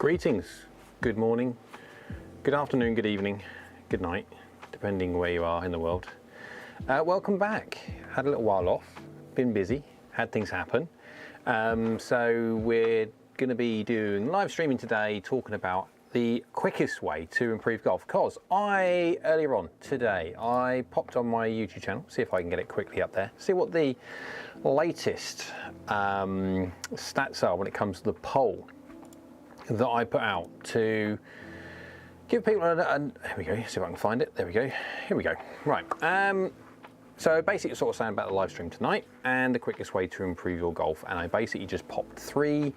Greetings, good morning, good afternoon, good evening, good night, depending where you are in the world. Welcome back. Had a little while off, been busy, had things happen. So we're going to be doing live streaming today, talking about the quickest way to improve golf. Because earlier on today, I popped on my YouTube channel, see if I can get it quickly up there, see what the latest stats are when it comes to the poll that I put out to give people here we go, see if I can find it, there we go, here we go, right. So basically it's sort of saying about the live stream tonight and the quickest way to improve your golf, and I basically just popped three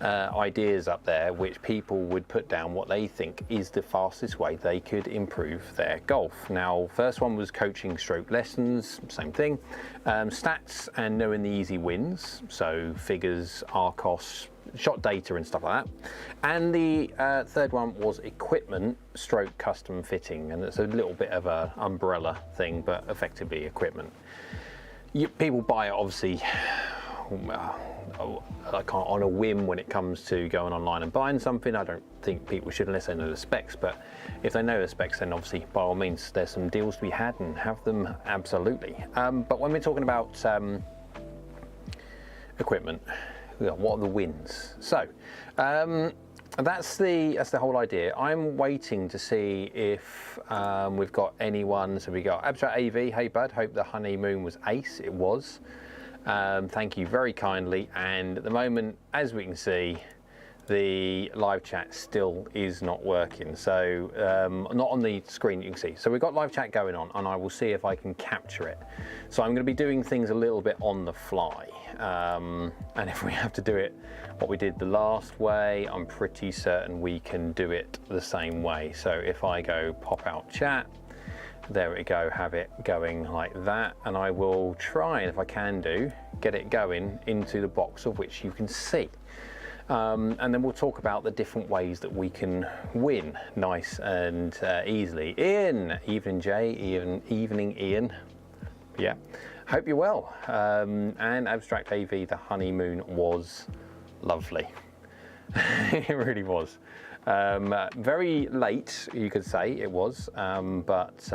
ideas up there which people would put down what they think is the fastest way they could improve their golf. Now, first one was coaching stroke lessons, same thing, stats and knowing the easy wins, so figures, RCOS, shot data and stuff like that. And the third one was equipment stroke custom fitting, and it's a little bit of an umbrella thing, but effectively equipment. People buy it obviously on a whim when it comes to going online and buying something. I don't think people should unless they know the specs, but if they know the specs, then obviously by all means there's some deals to be had and have them, absolutely. But when we're talking about equipment, what are the wins? So that's the whole idea. I'm waiting to see if we've got anyone. So we got Abstract AV, hey bud, hope the honeymoon was ace. It was. Thank you very kindly. And at the moment, as we can see, the live chat still is not working. So not on the screen you can see. So we've got live chat going on, and I will see if I can capture it. So I'm going to be doing things a little bit on the fly. And if we have to do it what we did the last way, I'm pretty certain we can do it the same way. So if I go pop out chat, there we go, have it going like that, and I will try, and if I can do, get it going into the box of which you can see. And then we'll talk about the different ways that we can win nice and easily. Ian, evening Jay, evening Ian. Yeah, hope you're well. And Abstract AV, the honeymoon was lovely. It really was. Very late, you could say it was, but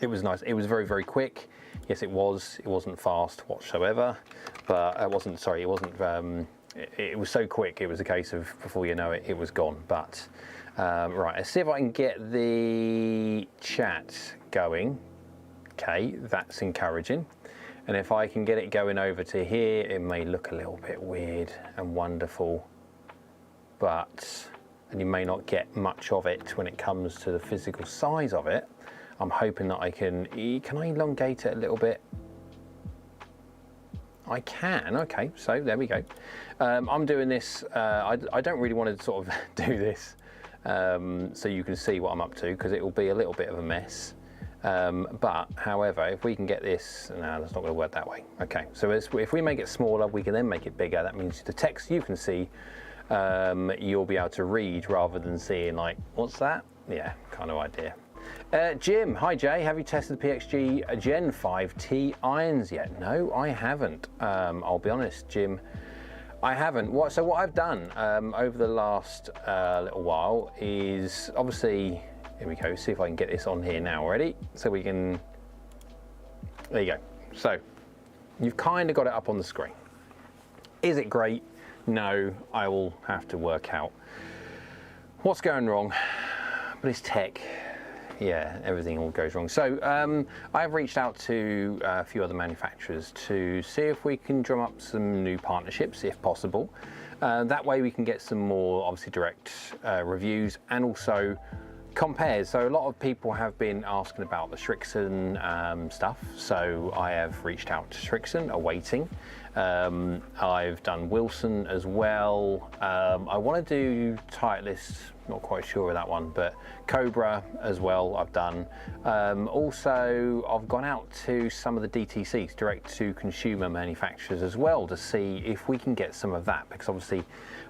it was nice. It was very, very quick. Yes, it was. It wasn't fast whatsoever, but it wasn't, sorry, it wasn't, it was so quick. It was a case of before you know it, it was gone. But right, let's see if I can get the chat going. Okay, that's encouraging. And if I can get it going over to here, it may look a little bit weird and wonderful, but and you may not get much of it when it comes to the physical size of it. I'm hoping that I can I elongate it a little bit? I can, okay, so there we go. I'm doing this, I don't really want to sort of do this so you can see what I'm up to, because it will be a little bit of a mess. But however, if we can get this, no, that's not going to work that way. Okay, so if we make it smaller, we can then make it bigger. That means the text you can see, you'll be able to read rather than seeing like, what's that? Yeah, kind of idea. Jim, hi Jay, have you tested the PXG Gen 5T irons yet? No, I haven't. I'll be honest, Jim, I haven't. So what I've done over the last little while is obviously, here we go, see if I can get this on here now already. So we can, there you go. So you've kind of got it up on the screen. Is it great? No, I will have to work out what's going wrong, but it's tech. Yeah, everything all goes wrong. So I've reached out to a few other manufacturers to see if we can drum up some new partnerships, if possible. That way we can get some more, obviously, direct reviews and also compares. So a lot of people have been asking about the Strixon stuff. So I have reached out to Strixon, awaiting. I've done Wilson as well. I want to do Titleist, not quite sure of that one, but Cobra as well I've done. Also, I've gone out to some of the DTCs, direct to consumer manufacturers as well, to see if we can get some of that, because obviously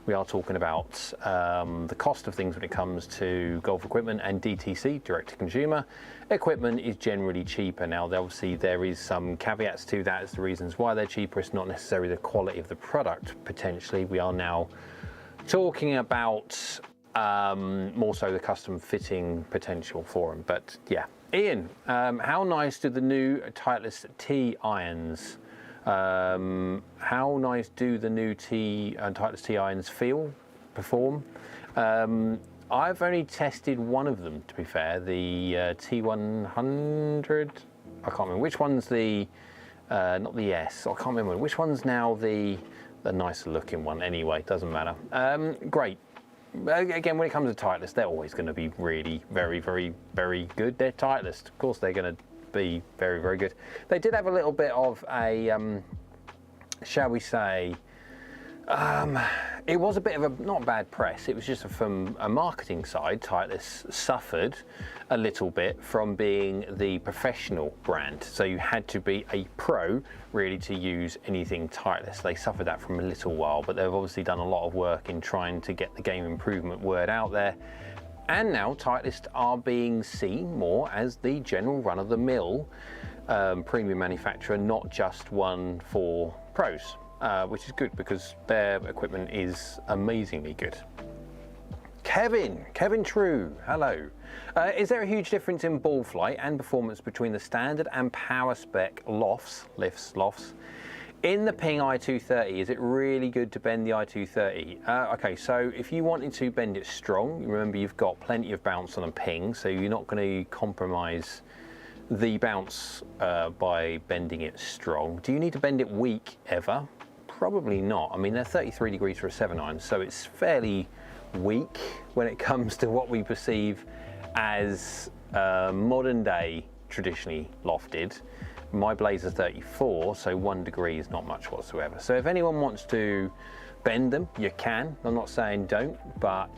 we are talking about the cost of things when it comes to golf equipment, and DTC, direct to consumer equipment, is generally cheaper. Now obviously there is some caveats to that as the reasons why they're cheaper. It's not necessarily the quality of the product. Potentially we are now talking about more so the custom fitting potential for them. But yeah, Ian, how nice do the new Titleist T irons? How nice do the new Titleist T irons perform? I've only tested one of them, to be fair, the T100. I can't remember which one's the not the S. I can't remember which one's now the nicer looking one. Anyway, doesn't matter. Great. Again, when it comes to Titleist, they're always going to be really very, very, very good. They're Titleist. Of course, they're going to be very, very good. They did have a little bit of a, shall we say, it was a bit of a not bad press. It was just from a marketing side. Titleist suffered a little bit from being the professional brand, so you had to be a pro really to use anything Titleist. They suffered that from a little while, but they've obviously done a lot of work in trying to get the game improvement word out there. And now Titleist are being seen more as the general run-of-the-mill premium manufacturer, not just one for pros. Which is good because their equipment is amazingly good. Kevin True, hello. Is there a huge difference in ball flight and performance between the standard and power spec lofts in the Ping i230? Is it really good to bend the i230? Okay, so if you wanted to bend it strong, remember you've got plenty of bounce on a Ping, so you're not going to compromise the bounce by bending it strong. Do you need to bend it weak ever? Probably not. I mean, they're 33 degrees for a 7-iron, so it's fairly weak when it comes to what we perceive as modern day traditionally lofted. My blades are 34, so 1 degree is not much whatsoever. So if anyone wants to bend them, you can. I'm not saying don't, but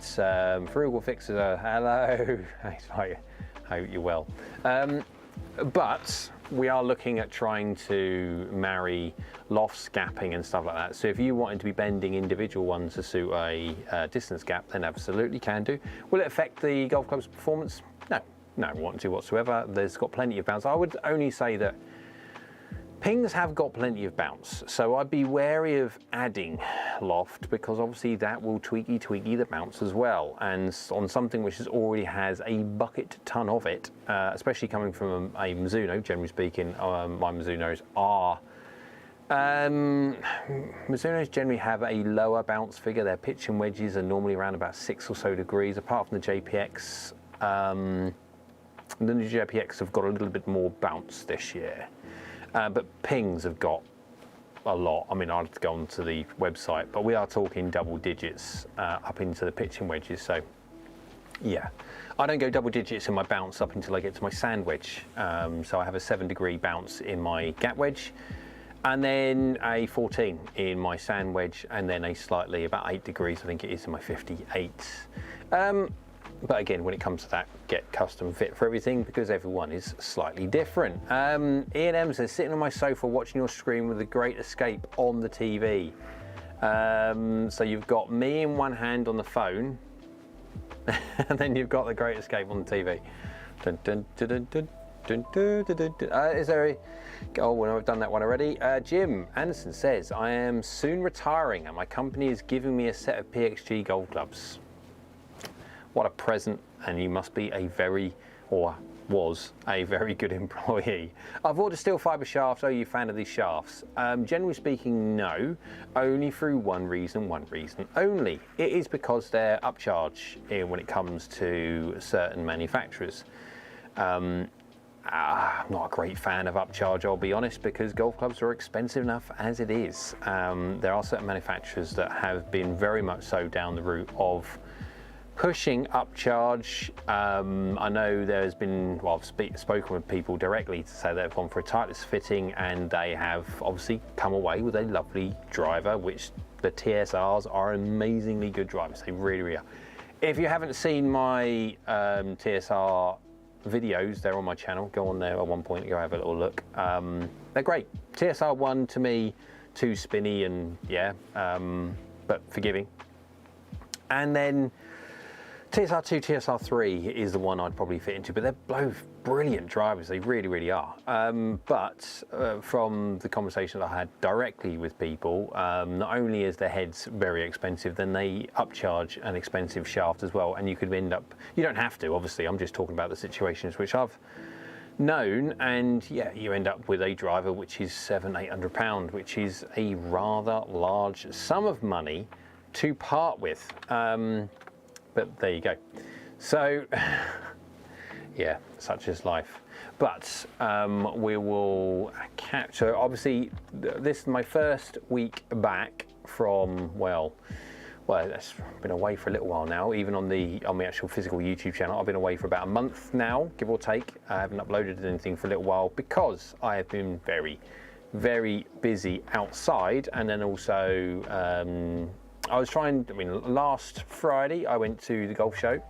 frugal fixers are, hello, I hope you're well. But we are looking at trying to marry lofts, gapping and stuff like that. So if you wanted to be bending individual ones to suit a distance gap, then absolutely can do. Will it affect the golf club's performance? No, want to whatsoever. There's got plenty of bounce. I would only say that Pings have got plenty of bounce, so I'd be wary of adding loft because obviously that will tweaky the bounce as well. And on something which already has a bucket ton of it, especially coming from a Mizuno, generally speaking, my Mizunos are. Mizunos generally have a lower bounce figure. Their pitch and wedges are normally around about 6 or so degrees, apart from the JPX. The new JPX have got a little bit more bounce this year. But Pings have got a lot. I mean, I'll have to go onto the website, but we are talking double digits up into the pitching wedges. So, yeah, I don't go double digits in my bounce up until I get to my sand wedge. So I have a 7-degree bounce in my gap wedge, and then a 14 in my sand wedge, and then a slightly about 8 degrees, I think it is, in my 58. But again, when it comes to that, get custom fit for everything because everyone is slightly different. Ian M says, sitting on my sofa watching your screen with a Great Escape on the TV. So you've got me in one hand on the phone, and then you've got the Great Escape on the TV. Dun, dun, dun, dun, dun. Is there a... Oh, well, I've done that one already. Jim Anderson says, I am soon retiring and my company is giving me a set of PXG golf clubs. What a present, and you must be a very, or was a very good employee. I've ordered steel fibre shafts. Are you a fan of these shafts? Generally speaking, no. Only through one reason only. It is because they're upcharge when it comes to certain manufacturers. I'm not a great fan of upcharge, I'll be honest, because golf clubs are expensive enough as it is. There are certain manufacturers that have been very much so down the route of pushing upcharge. I know there's been, well, I've spoken with people directly to say they've gone for a Titleist fitting and they have obviously come away with a lovely driver, which the TSRs are amazingly good drivers. They really, really are. If you haven't seen my TSR videos, they're on my channel. Go on there at one point, go have a little look. They're great. TSR 1 to me, too spinny and yeah, but forgiving. And then TSR2, TSR3 is the one I'd probably fit into, but they're both brilliant drivers. They really, really are. But from the conversation that I had directly with people, not only is the heads very expensive, then they upcharge an expensive shaft as well. And you could end up, you don't have to, obviously, I'm just talking about the situations which I've known, and yeah, you end up with a driver which is £700-800, which is a rather large sum of money to part with. But there you go. So, yeah, such is life. But we will catch. So obviously, this is my first week back from well, it's been away for a little while now. Even on the actual physical YouTube channel, I've been away for about a month now, give or take. I haven't uploaded anything for a little while because I have been very, very busy outside, and then also. Last Friday I went to the golf show.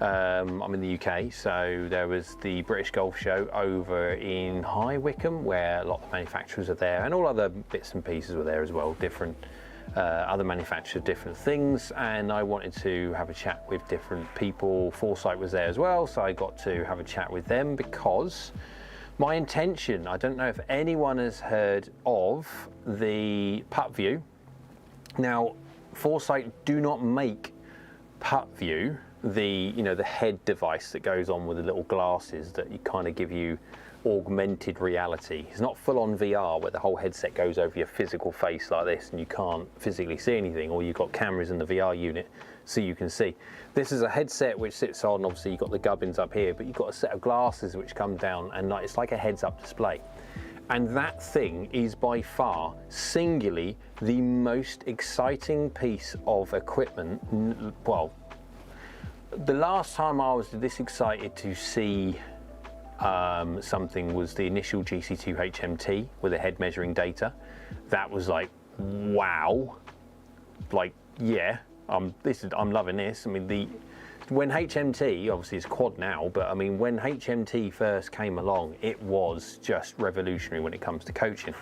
I'm in the UK, so there was the British Golf Show over in High Wycombe, where a lot of manufacturers are there, and all other bits and pieces were there as well, different other manufacturers, different things, and I wanted to have a chat with different people. Foresight was there as well, so I got to have a chat with them because my intention, I don't know if anyone has heard of the Putt View. Now, Foresight do not make Putt View, the head device that goes on with the little glasses that you kind of give you augmented reality. It's not full-on VR where the whole headset goes over your physical face like this and you can't physically see anything, or you've got cameras in the VR unit so you can see. This is a headset which sits on, obviously you've got the gubbins up here, but you've got a set of glasses which come down, and it's like a heads-up display. And that thing is by far, singularly, the most exciting piece of equipment. Well, the last time I was this excited to see something was the initial GC2 HMT with the head measuring data. That was like, wow. Like, yeah, I'm loving this. I mean, when HMT, obviously it's quad now, but I mean, when HMT first came along, it was just revolutionary when it comes to coaching.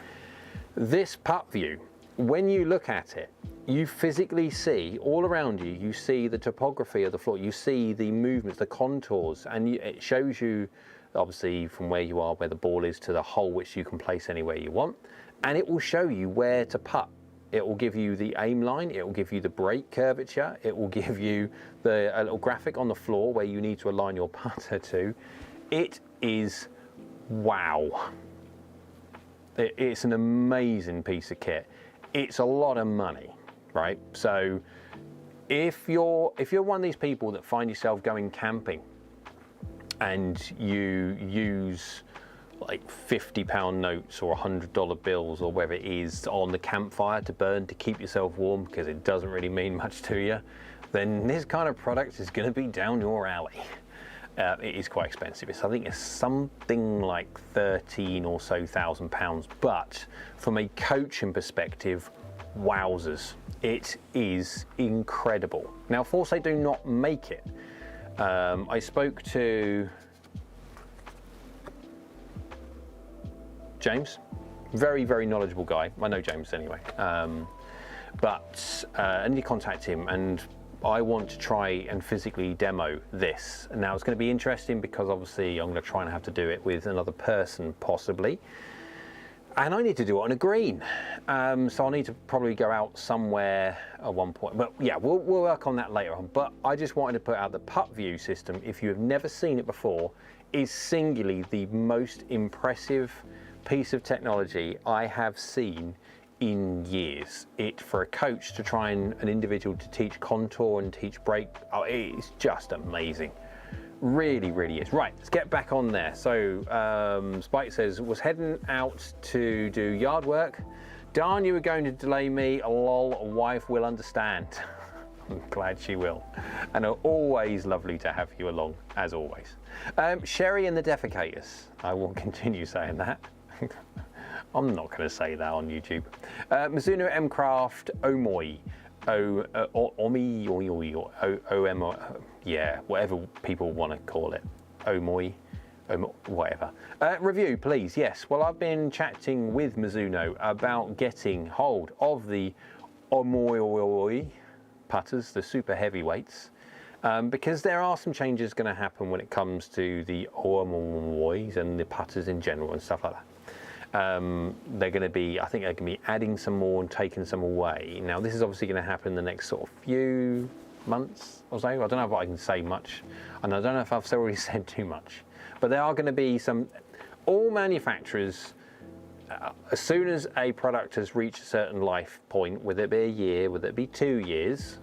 This Putt View, when you look at it, you physically see all around you, you see the topography of the floor, you see the movements, the contours, and it shows you, obviously, from where you are, where the ball is to the hole, which you can place anywhere you want, and it will show you where to putt. It will give you the aim line, it will give you the break curvature, it will give you a little graphic on the floor where you need to align your putter to. It is wow. It's an amazing piece of kit. It's a lot of money, right? So if you're one of these people that find yourself going camping and you use like £50 notes or $100 bills or whatever it is on the campfire to burn to keep yourself warm, because it doesn't really mean much to you, then this kind of product is going to be down your alley. It is quite expensive. I think it's something like 13 or so £1,000, but from a coaching perspective, wowzers, it is incredible. Now, Foresight do not make it. I spoke to James, very, very knowledgeable guy. I know James anyway. But I need to contact him, and I want to try and physically demo this. Now, it's going to be interesting because obviously I'm going to try and have to do it with another person possibly. And I need to do it on a green. So I'll need to probably go out somewhere at one point. But yeah, we'll work on that later on. But I just wanted to put out the Putt View system, if you have never seen it before, is singularly the most impressive piece of technology I have seen in years. For a coach to try and an individual to teach contour and teach break, oh, it's just amazing. Really, really is. Right, let's get back on there. So Spike says, was heading out to do yard work. Darn, you were going to delay me. Lol, wife will understand. I'm glad she will. And always lovely to have you along, as always. Sherry and the Defecators. I will continue saying that. I'm not going to say that on YouTube. Mizuno M Craft Omoi. Yeah, whatever people want to call it. Omoi, whatever. Review, please. Yes. Well, I've been chatting with Mizuno about getting hold of the Omoi putters, the super heavyweights, because there are some changes going to happen when it comes to the Omois and the putters in general and stuff like that. They're going to be, I think they're going to be adding some more and taking some away. Now this is obviously going to happen in the next sort of few months or so. I don't know if I can say much, and I don't know if I've already said too much, but there are going to be some, all manufacturers, as soon as a product has reached a certain life point, whether it be a year, whether it be 2 years,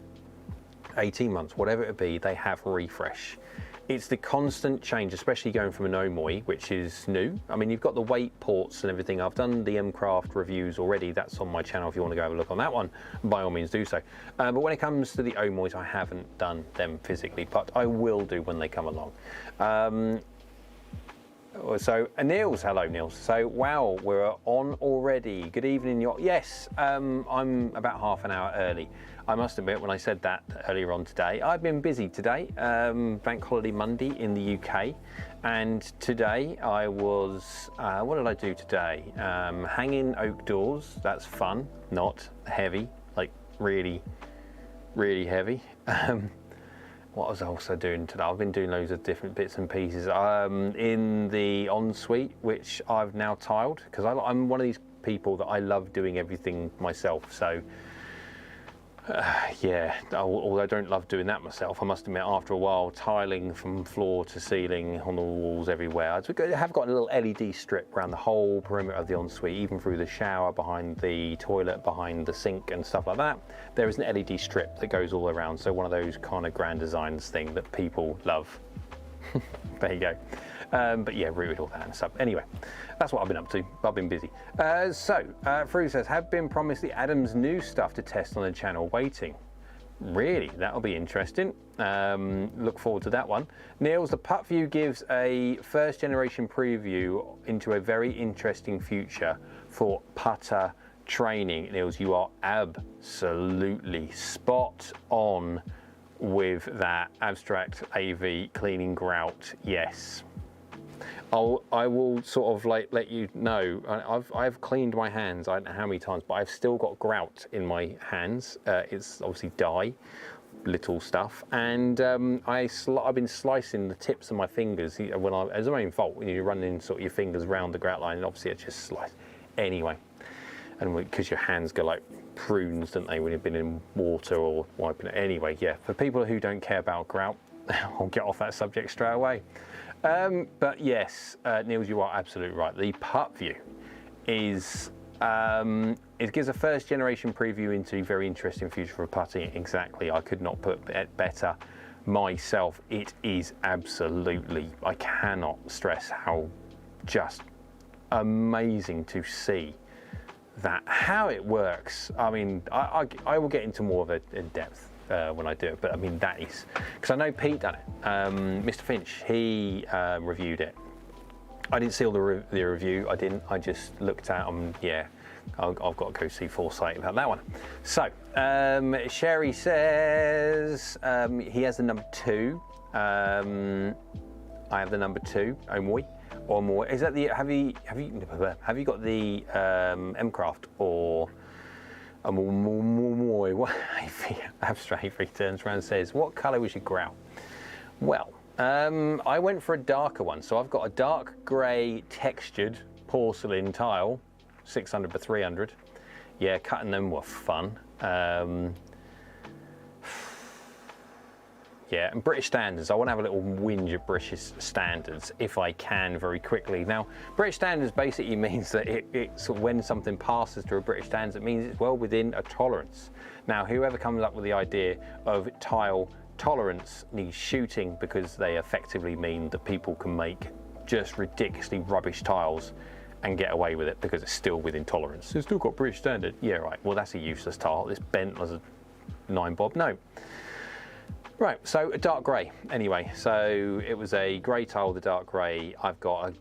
18 months, whatever it be, they have refresh. It's the constant change, especially going from an Omoi, which is new. I mean, you've got the weight ports and everything. I've done the M-Craft reviews already. That's on my channel if you want to go have a look on that one. By all means do so. But when it comes to the Omois, I haven't done them physically, but I will do when they come along. So Niels, hello Niels. So wow, we're on already. Good evening. Yes, I'm about half an hour early. I must admit, when I said that earlier on today, I've been busy today. Bank holiday Monday in the UK, and today I was, what did I do today? Hanging oak doors. That's fun, not heavy, like really, really heavy. What was I also doing today? I've been doing loads of different bits and pieces. In the ensuite, which I've now tiled, because I'm one of these people that I love doing everything myself. So yeah, although I don't love doing that myself, I must admit, after a while, tiling from floor to ceiling on the walls everywhere. I have got a little LED strip around the whole perimeter of the ensuite, even through the shower, behind the toilet, behind the sink and stuff like that. There is an LED strip that goes all around, so one of those kind of grand designs thing that people love. There you go. But yeah, rooted all that and stuff. Anyway, that's what I've been up to. I've been busy. Fru says, have been promised the Adams new stuff to test on the channel. Waiting. Really? That'll be interesting. Look forward to that one. Niels, the Putt View gives a first generation preview into a very interesting future for putter training. Niels, you are absolutely spot on with that abstract AV cleaning grout. Yes. I will sort of like let you know, I've cleaned my hands, I don't know how many times, but I've still got grout in my hands. It's obviously dye, little stuff, and I've been slicing the tips of my fingers when it's my own fault, when you're running sort of your fingers around the grout line, and obviously it's just sliced. Anyway, and because your hands go like prunes, don't they, when you've been in water or wiping it. Anyway, yeah, for people who don't care about grout, I'll get off that subject straight away. But yes, Niels, you are absolutely right. The Putt View is, it gives a first generation preview into a very interesting future for putting. Exactly, I could not put it better myself. It is absolutely, I cannot stress how just amazing to see that, how it works. I mean, I will get into more of it in depth when I do it, but I mean, that is, because I know Pete done it. Mr. Finch, he reviewed it. I didn't see all the review, I just looked at them. Yeah, I've got to go see Foresight about that one. So, Sherry says he has the number 2. I have the number 2, Omoi. Or more. Is that the, have you got the M-Craft or what? Abstract turns around and says, what colour was your grout? Well, I went for a darker one, so I've got a dark grey textured porcelain tile, 600 by 300. Yeah, cutting them were fun. Yeah, and British standards, I want to have a little whinge at British standards if I can very quickly. Now, British standards basically means that it's when something passes through a British standards, it means it's well within a tolerance. Now, whoever comes up with the idea of tile tolerance needs shooting, because they effectively mean that people can make just ridiculously rubbish tiles and get away with it because it's still within tolerance. It's still got British standard. Yeah, right, well that's a useless tile. It's bent as a 9-bob, no. Right, so a dark grey. Anyway, so it was a grey tile with a dark grey. I've got a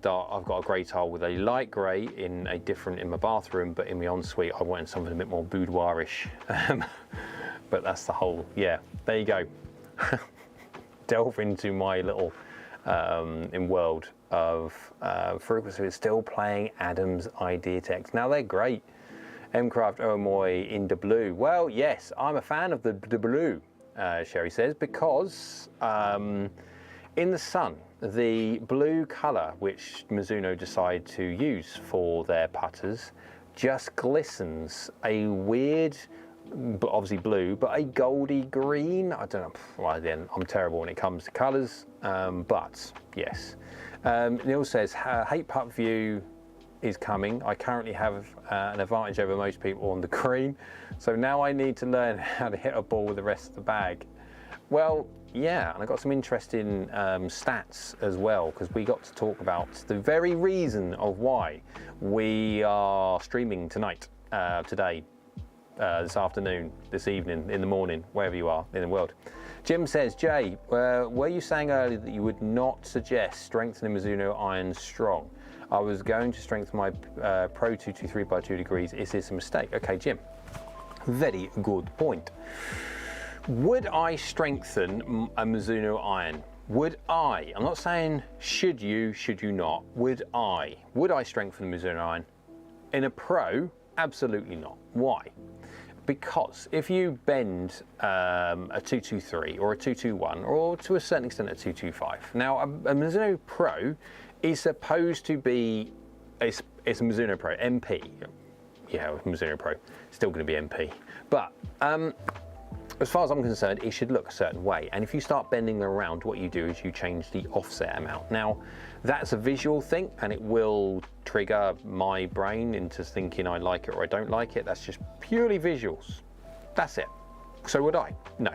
grey tile with a light grey in my bathroom, but in my ensuite I wanted something a bit more boudoirish. But that's the whole, yeah. There you go. Delve into my little world of frequency. It's still playing Adam's idea text. Now they're great. M-Craft Omoi in the blue. Well, yes, I'm a fan of the blue. Sherry says, because in the sun, the blue colour which Mizuno decide to use for their putters just glistens a weird, but obviously blue, but a goldy green. I don't know. Well, again, I'm terrible when it comes to colours, but yes. Neil says, hate putt view is coming. I currently have an advantage over most people on the green, so now I need to learn how to hit a ball with the rest of the bag. Well, yeah, and I got some interesting stats as well, because we got to talk about the very reason of why we are streaming tonight, today, this afternoon, this evening, in the morning, wherever you are in the world. Jim says, Jay, were you saying earlier that you would not suggest strengthening Mizuno irons strong? I was going to strengthen my Pro 223 by 2 degrees. Is this a mistake? Okay, Jim, very good point. Would I strengthen a Mizuno iron? Would I? I'm not saying should you not. Would I strengthen the Mizuno iron? In a Pro, absolutely not. Why? Because if you bend a 223 or a 221, or to a certain extent a 225, now a Mizuno Pro is supposed to be, it's a Mizuno Pro, MP. Yeah, Mizuno Pro, still going to be MP. But as far as I'm concerned, it should look a certain way. And if you start bending them around, what you do is you change the offset amount. Now, that's a visual thing, and it will trigger my brain into thinking I like it or I don't like it. That's just purely visuals. That's it. So would I? No.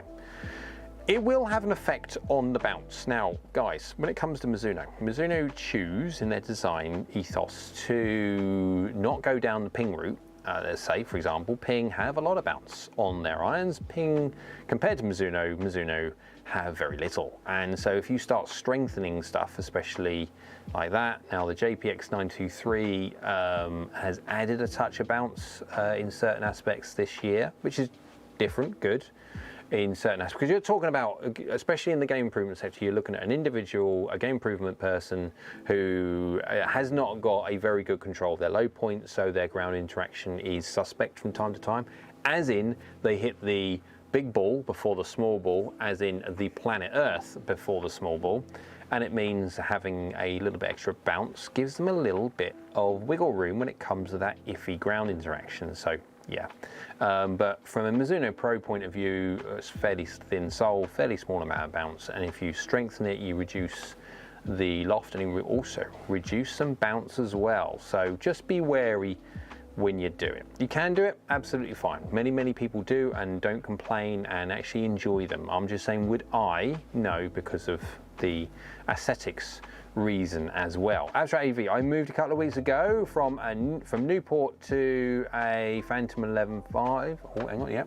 It will have an effect on the bounce. Now, guys, when it comes to Mizuno choose in their design ethos to not go down the ping route. Let's say, for example, Ping have a lot of bounce on their irons. Ping, compared to Mizuno have very little. And so if you start strengthening stuff, especially like that, now the JPX 923 has added a touch of bounce in certain aspects this year, which is different, good. In certain aspects, because you're talking about, especially in the game improvement sector, you're looking at an individual, a game improvement person who has not got a very good control of their low point, so their ground interaction is suspect from time to time, as in they hit the big ball before the small ball, as in the planet Earth before the small ball, and it means having a little bit extra bounce gives them a little bit of wiggle room when it comes to that iffy ground interaction. So yeah, but from a Mizuno Pro point of view, it's fairly thin sole, fairly small amount of bounce, and if you strengthen it, you reduce the loft and you also reduce some bounce as well. So just be wary when you do it. You can do it, absolutely fine. Many people do and don't complain and actually enjoy them. I'm just saying, would I? No, because of the aesthetics reason as well. Abstract AV, I moved a couple of weeks ago from Newport to a Phantom 11.5. Oh, hang on, yeah.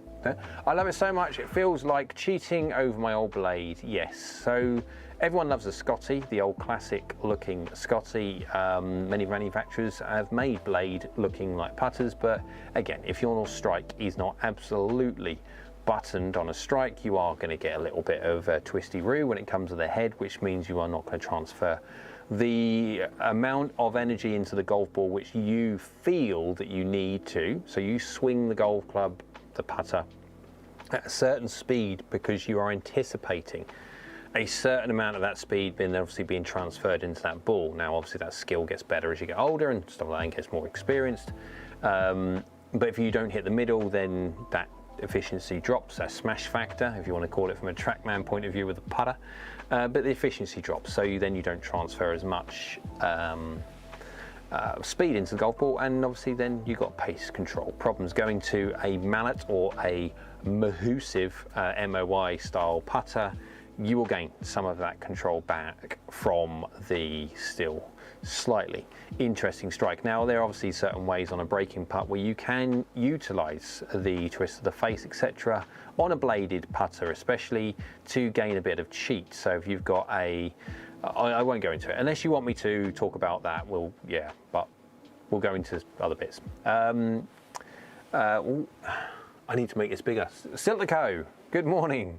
I love it so much, it feels like cheating over my old blade. Yes, so everyone loves the Scotty, the old classic looking Scotty. Many manufacturers have made blade looking like putters, but again, if your strike is not absolutely buttoned on a strike, you are going to get a little bit of a twisty-roo when it comes to the head, which means you are not going to transfer the amount of energy into the golf ball which you feel that you need to. So you swing the golf club, the putter, at a certain speed because you are anticipating a certain amount of that speed being transferred into that ball. Now obviously that skill gets better as you get older and stuff like that, gets more experienced, but if you don't hit the middle, then that efficiency drops, that smash factor, if you want to call it from a TrackMan point of view with a putter, but the efficiency drops, so you don't transfer as much speed into the golf ball, and obviously then you've got pace control problems. Going to a mallet or a Mahusive MOI style putter, you will gain some of that control back from the still slightly interesting strike. Now there are obviously certain ways on a breaking putt where you can utilize the twist of the face, etc., on a bladed putter, especially to gain a bit of cheat. So if you've got I won't go into it unless you want me to talk about that. But we'll go into other bits. I need to make this bigger. Siltico, good morning.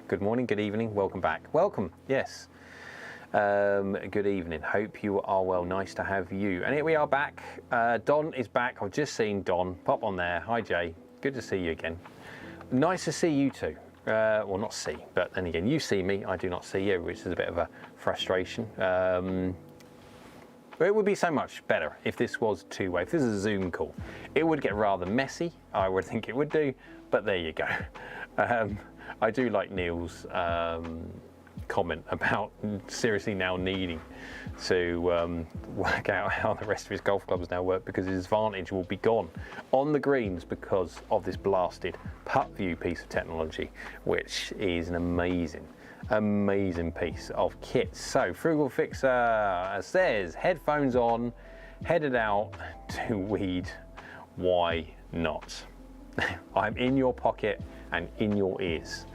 Good morning, good evening, welcome back. Welcome, yes. Good evening, hope you are well, nice to have you. And here we are back. Don is back, I've just seen Don pop on there. Hi Jay, good to see you again. Nice to see you too. Well, not see, but then again, you see me, I do not see you, which is a bit of a frustration. But it would be so much better if this was two-way. If this is a Zoom call, it would get rather messy, I would think it would do, but there you go. I do like Neil's comment about seriously now needing to work out how the rest of his golf clubs now work, because his advantage will be gone on the greens because of this blasted putt view piece of technology, which is an amazing piece of kit. So Frugal Fixer says headphones on, headed out to weed, why not? I'm in your pocket and in your ears.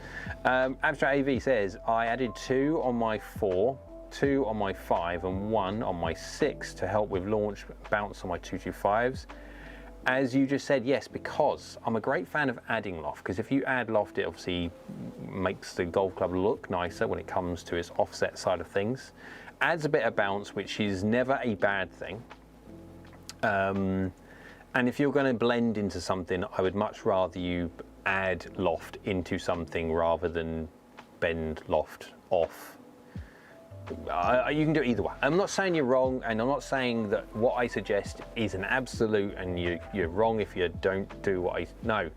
Abstract AV says I added 2 on my 4, 2 on my 5 and 1 on my 6 to help with launch bounce on my 225s. As you just said, yes, because I'm a great fan of adding loft, because if you add loft, it obviously makes the golf club look nicer when it comes to its offset side of things. Adds a bit of bounce, which is never a bad thing. And if you're going to blend into something, I would much rather you add loft into something rather than bend loft off. You can do it either way. I'm not saying you're wrong, and I'm not saying that what I suggest is an absolute and you're wrong if you don't do what I... No,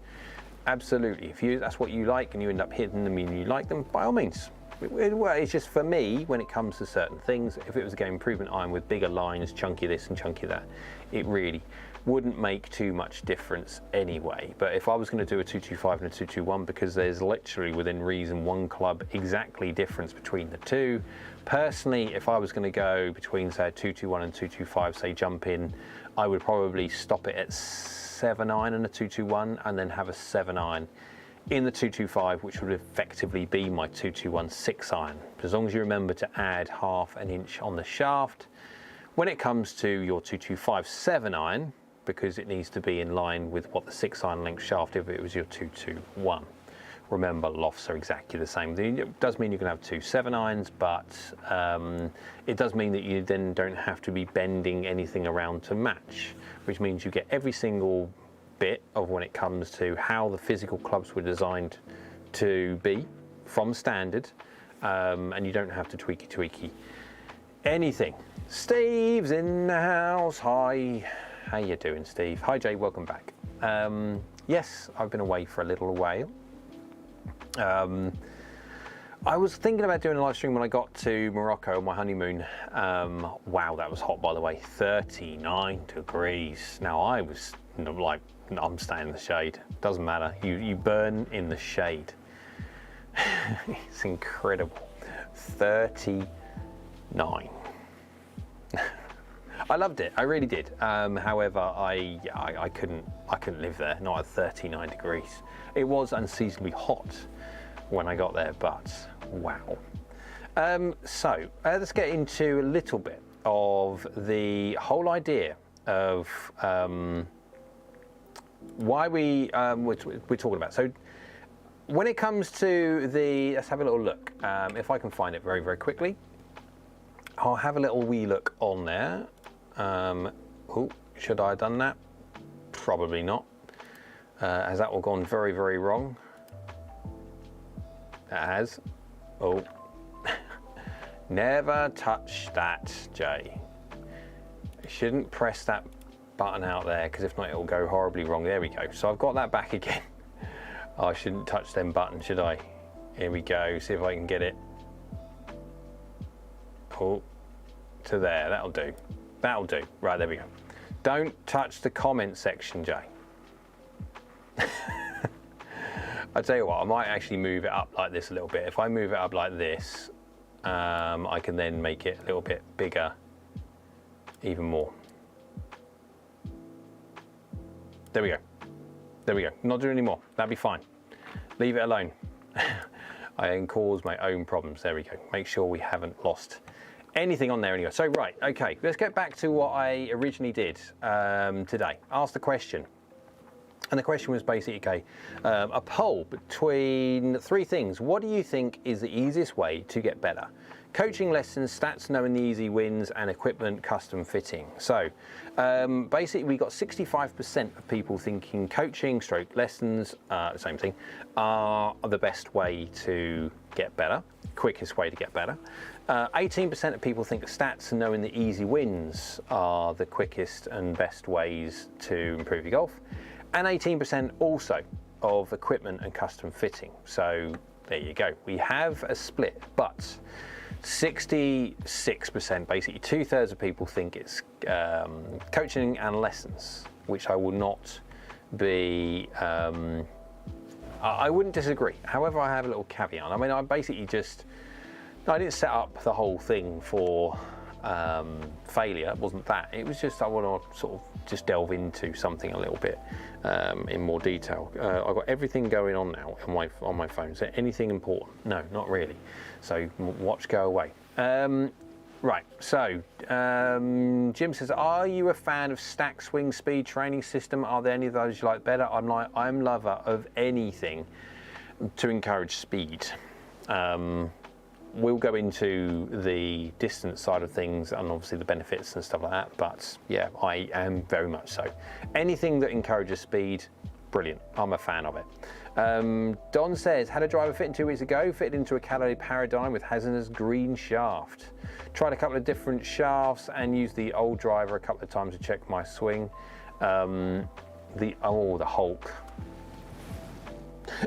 absolutely. If that's what you like and you end up hitting them and you like them, by all means. It's just for me, when it comes to certain things, if it was a game improvement iron with bigger lines, chunky this and chunky that, it really wouldn't make too much difference anyway. But if I was going to do a 225 and a 221, because there's literally within reason one club exactly difference between the two, personally, if I was going to go between say a 221 and 225, say jump in, I would probably stop it at 7 iron and a 221 and then have a 7 iron in the 225, which would effectively be my 221 6 iron. As long as you remember to add half an inch on the shaft. When it comes to your 225 7 iron, because it needs to be in line with what the 6 iron length shaft if it was your 221. Remember, lofts are exactly the same. It does mean you can have 2 7 irons, but it does mean that you then don't have to be bending anything around to match, which means you get every single bit of when it comes to how the physical clubs were designed to be from standard, and you don't have to tweaky anything. Steve's in the house. Hi. How you doing, Steve? Hi, Jay, welcome back. Yes, I've been away for a little while. I was thinking about doing a live stream when I got to Morocco on my honeymoon. Wow, that was hot, by the way, 39 degrees. Now, I was like, I'm staying in the shade. Doesn't matter, you burn in the shade. It's incredible, 39. I loved it, I really did. However, I couldn't live there, not at 39 degrees. It was unseasonably hot when I got there, but wow. So let's get into a little bit of the whole idea of why we're talking about. So when it comes to let's have a little look. If I can find it very, very quickly, I'll have a little wee look on there. Oh, should I have done that? Probably not. Has that all gone very, very wrong? That has. Oh. Never touch that, Jay. You shouldn't press that button out there, because if not, it'll go horribly wrong. There we go. So I've got that back again. I shouldn't touch them buttons, should I? Here we go. See if I can get it. Oh, to there. That'll do. That'll do. Right, there we go. Don't touch the comment section, Jay. I'll tell you what, I might actually move it up like this a little bit. If I move it up like this, I can then make it a little bit bigger, even more. There we go. There we go. Not doing any more. That'd be fine. Leave it alone. I can cause my own problems. There we go. Make sure we haven't lost anything on there anyway. So right, okay, let's get back to what I originally did today. Ask the question. And the question was basically, okay, a poll between 3 things. What do you think is the easiest way to get better? coaching lessons, stats, knowing the easy wins, and equipment custom fitting. So basically we got 65% of people thinking coaching stroke lessons, the same thing, are the best way to get better, quickest way to get better. 18% of people think stats and knowing the easy wins are the quickest and best ways to improve your golf. And 18% also of equipment and custom fitting. So there you go. We have a split, but 66%, basically 2/3 of people think it's coaching and lessons, which I will not be, I wouldn't disagree. However, I have a little caveat. I mean, I didn't set up the whole thing for failure. It wasn't that. It was just I want to sort of just delve into something a little bit in more detail. I've got everything going on now on my phone. Is there anything important? No, not really. So watch go away. Right, so Jim says, are you a fan of stack swing speed training system? Are there any of those you like better? I'm lover of anything to encourage speed. We'll go into the distance side of things and obviously the benefits and stuff like that, but yeah, I am very much so. Anything that encourages speed, brilliant. I'm a fan of it. Don says, had a driver fitting 2 weeks ago, fitted into a Callaway Paradigm with hazardous green shaft. Tried a couple of different shafts and used the old driver a couple of times to check my swing. The Hulk.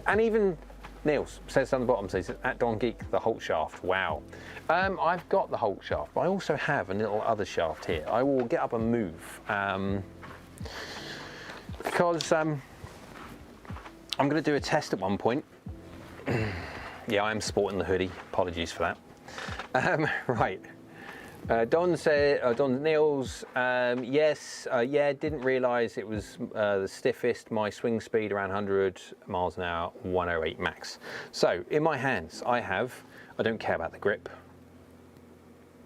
And even Niels says down the bottom, says at Don Geek, the Hulk shaft. Wow. I've got the Hulk shaft, but I also have a little other shaft here. I will get up and move because I'm going to do a test at one point. Yeah, I am sporting the hoodie. Apologies for that. Right. Don said, Don Niels, yes, yeah, didn't realise it was the stiffest. My swing speed around 100 miles an hour, 108 max. So in my hands, I don't care about the grip.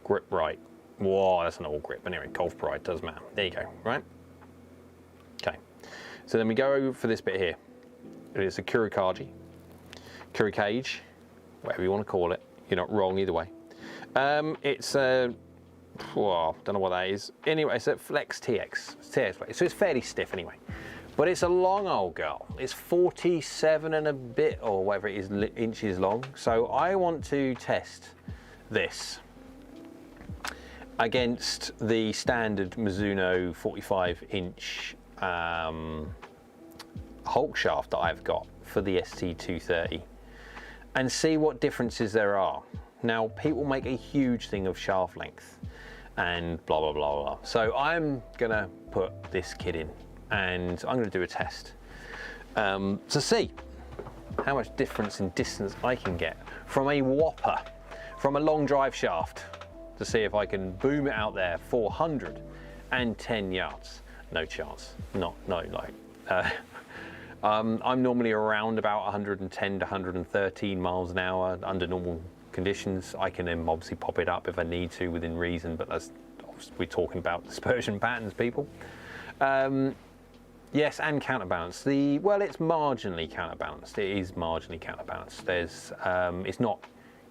Grip right. Whoa, that's an old grip. But anyway, Golf Pride does matter. There you go, right? Okay. So then we go over for this bit here. It's a Kurikage, whatever you want to call it. You're not wrong either way. It's a, don't know what that is. Anyway, it's a Flex TX. So it's fairly stiff anyway. But it's a long old girl. It's 47 and a bit or whatever it is inches long. So I want to test this against the standard Mizuno 45-inch Hulk shaft that I've got for the ST230 and see what differences there are. Now, people make a huge thing of shaft length and blah, blah, blah, blah. So I'm gonna put this kid in and I'm gonna do a test to see how much difference in distance I can get from a whopper, from a long drive shaft, to see if I can boom it out there 410 yards. No chance, I'm normally around about 110 to 113 miles an hour under normal conditions. I can then obviously pop it up if I need to within reason, but that's we're talking about dispersion patterns, people. Yes, and counterbalance. Well, it's marginally counterbalanced. It is marginally counterbalanced. It's not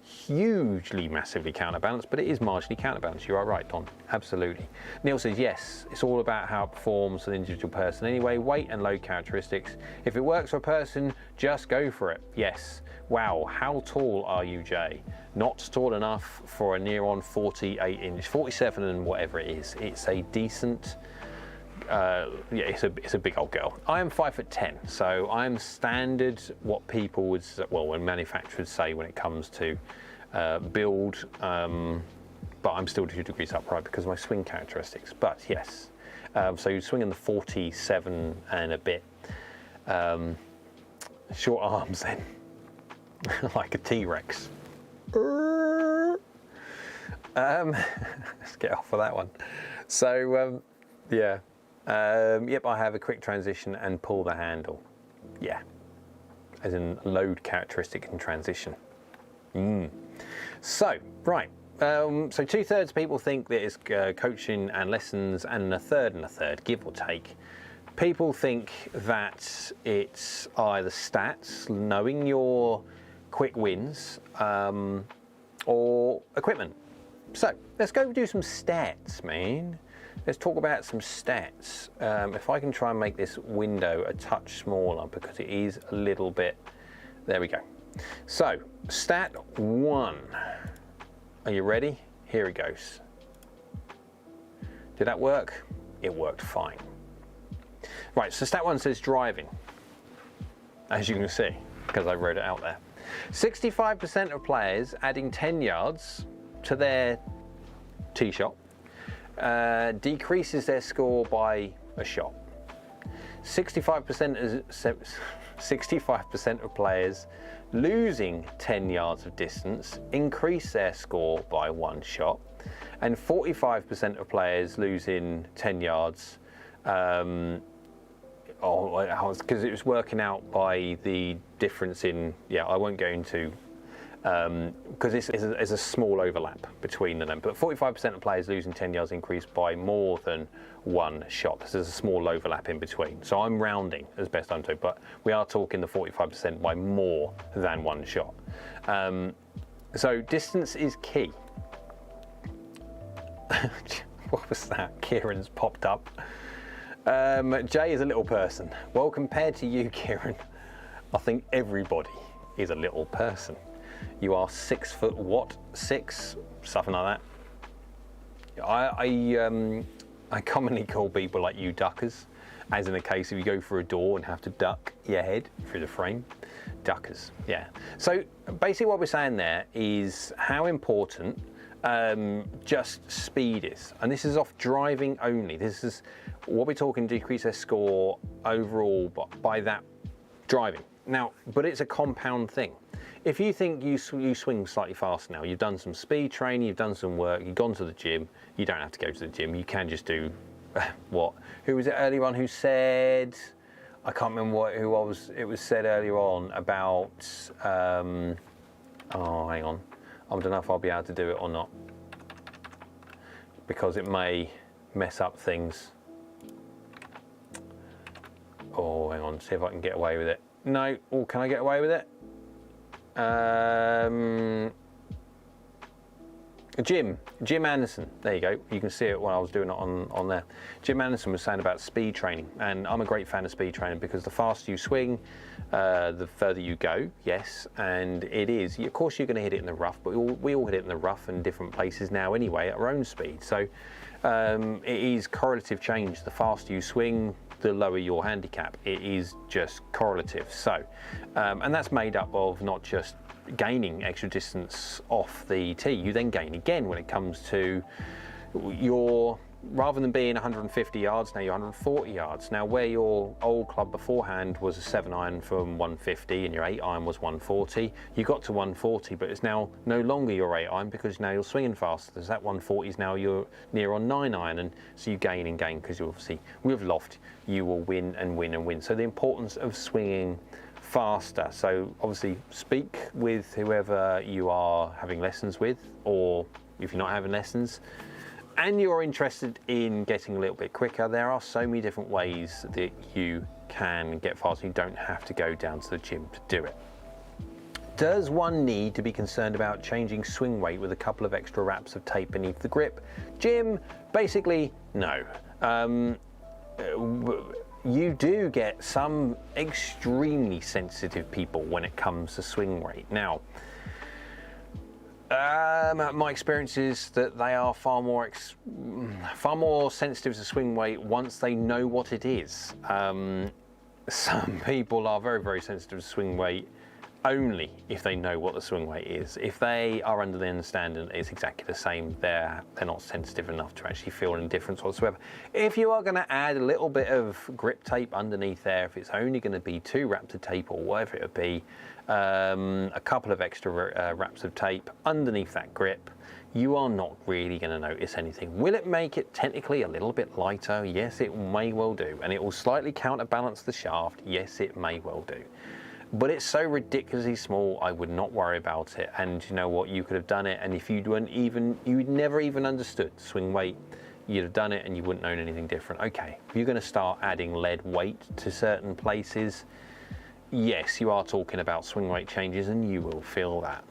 hugely massively counterbalanced, but it is marginally counterbalanced. You are right, Don. Absolutely. Neil says yes. It's all about how it performs for the individual person. Anyway, weight and load characteristics. If it works for a person, just go for it. Yes. Wow. How tall are you, Jay? Not tall enough for a near-on 48-inch, 47 and whatever it is. It's a decent. Yeah, it's a big old girl. I am 5'10", so I'm standard what people would, well, when manufacturers say when it comes to build, but I'm still 2 degrees upright because of my swing characteristics. But yes, so you swing in the 47 and a bit. Short arms then, like a T-Rex. Let's get off of that one. So yeah. Yep, I have a quick transition and pull the handle. Yeah, as in load characteristic and transition. So, right, so 2/3 people think that it's coaching and lessons, and a third, give or take. People think that it's either stats, knowing your quick wins, or equipment. So let's go do some stats, man. Let's talk about some stats. If I can try and make this window a touch smaller because it is a little bit, there we go. So stat 1, are you ready? Here it goes. Did that work? It worked fine. Right, so stat 1 says driving, as you can see, because I wrote it out there. 65% of players adding 10 yards to their tee shot decreases their score by a shot. 65% of players losing 10 yards of distance increase their score by 1 shot, and 45% of players losing 10 yards because it was working out by the difference in, I won't go into, because it's a small overlap between them, but 45% of players losing 10 yards increased by more than 1 shot. So there's a small overlap in between. So I'm rounding as best I'm doing, but we are talking the 45% by more than 1 shot. So distance is key. What was that? Kieran's popped up. Jay is a little person. Well, compared to you, Kieran, I think everybody is a little person. You are 6 foot what? 6, something like that. I commonly call people like you duckers, as in the case if you go through a door and have to duck your head through the frame. Duckers, yeah. So basically what we're saying there is how important just speed is, and this is off driving only. This is what we're talking, decrease their score overall by that driving. Now, but it's a compound thing. If you think you swing slightly faster now, you've done some speed training, you've done some work, you've gone to the gym, you don't have to go to the gym, you can just do what? Who was it earlier on who said, I can't remember it was said earlier on about, oh, hang on. I don't know if I'll be able to do it or not, because it may mess up things. Oh, hang on, see if I can get away with it. No, oh, can I get away with it? Jim Anderson, there you go. You can see it when I was doing it on there. Jim Anderson was saying about speed training, and I'm a great fan of speed training because the faster you swing, the further you go, yes, and it is. Of course you're going to hit it in the rough, but we all hit it in the rough in different places now anyway at our own speed. So it is correlative change. The faster you swing, the lower your handicap. It is just correlative. So, and that's made up of not just gaining extra distance off the tee, you then gain again when it comes to your, rather than being 150 yards, now you're 140 yards. Now where your old club beforehand was a 7-iron from 150 and your 8-iron was 140, you got to 140, but it's now no longer your 8-iron because now you're swinging faster. So that 140 is now you're near on 9-iron, and so you gain and gain because you obviously, with loft, you will win and win and win. So the importance of swinging faster. So obviously speak with whoever you are having lessons with, or if you're not having lessons and you're interested in getting a little bit quicker, there are so many different ways that you can get faster. You don't have to go down to the gym to do it. Does one need to be concerned about changing swing weight with a couple of extra wraps of tape beneath the grip? Jim, basically no. You do get some extremely sensitive people when it comes to swing rate. Now, my experience is that they are far more sensitive to swing weight once they know what it is. Some people are very, very sensitive to swing weight only if they know what the swing weight is. If they are under the understanding it's exactly the same, they're not sensitive enough to actually feel any difference whatsoever. If you are going to add a little bit of grip tape underneath there, if it's only going to be 2 wraps of tape or whatever it would be, a couple of extra wraps of tape underneath that grip, you are not really going to notice anything. Will it make it technically a little bit lighter? Yes, it may well do. And it will slightly counterbalance the shaft? Yes, it may well do. But it's so ridiculously small, I would not worry about it. And you know what, you could have done it, and if you'd never even understood swing weight, you'd have done it and you wouldn't know anything different. Okay, if you're going to start adding lead weight to certain places, yes, you are talking about swing weight changes and you will feel that.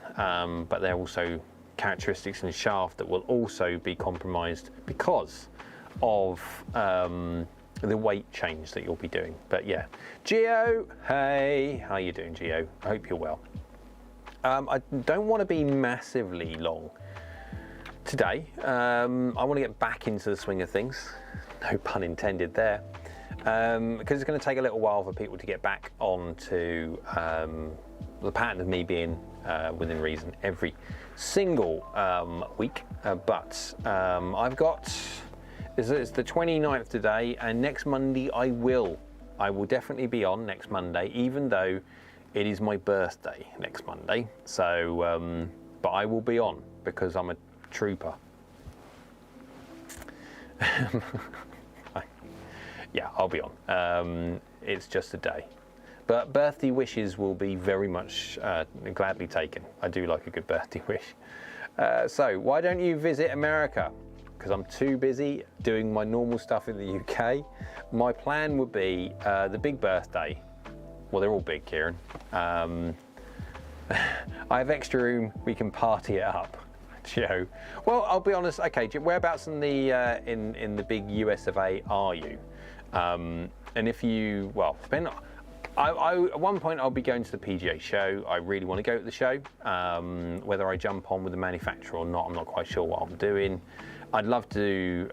But they're also characteristics in the shaft that will also be compromised because of the weight change that you'll be doing. But yeah, Gio, hey, how you doing, Gio? I hope you're well. I don't want to be massively long today. I want to get back into the swing of things, no pun intended there, because it's going to take a little while for people to get back onto the pattern of me being within reason every single week. But I've got, it's the 29th today, and next Monday I will definitely be on next Monday, even though it is my birthday next Monday. So, but I will be on because I'm a trooper. Yeah, I'll be on. It's just a day. But birthday wishes will be very much gladly taken. I do like a good birthday wish. So why don't you visit America? Because I'm too busy doing my normal stuff in the UK. My plan would be the big birthday. Well, they're all big, Kieran. I have extra room, we can party it up. Joe. Well, I'll be honest. Okay, whereabouts in the big US of A are you? And if you, well, depending on, at one point I'll be going to the PGA show. I really want to go to the show. Whether I jump on with the manufacturer or not, I'm not quite sure what I'm doing. I'd love to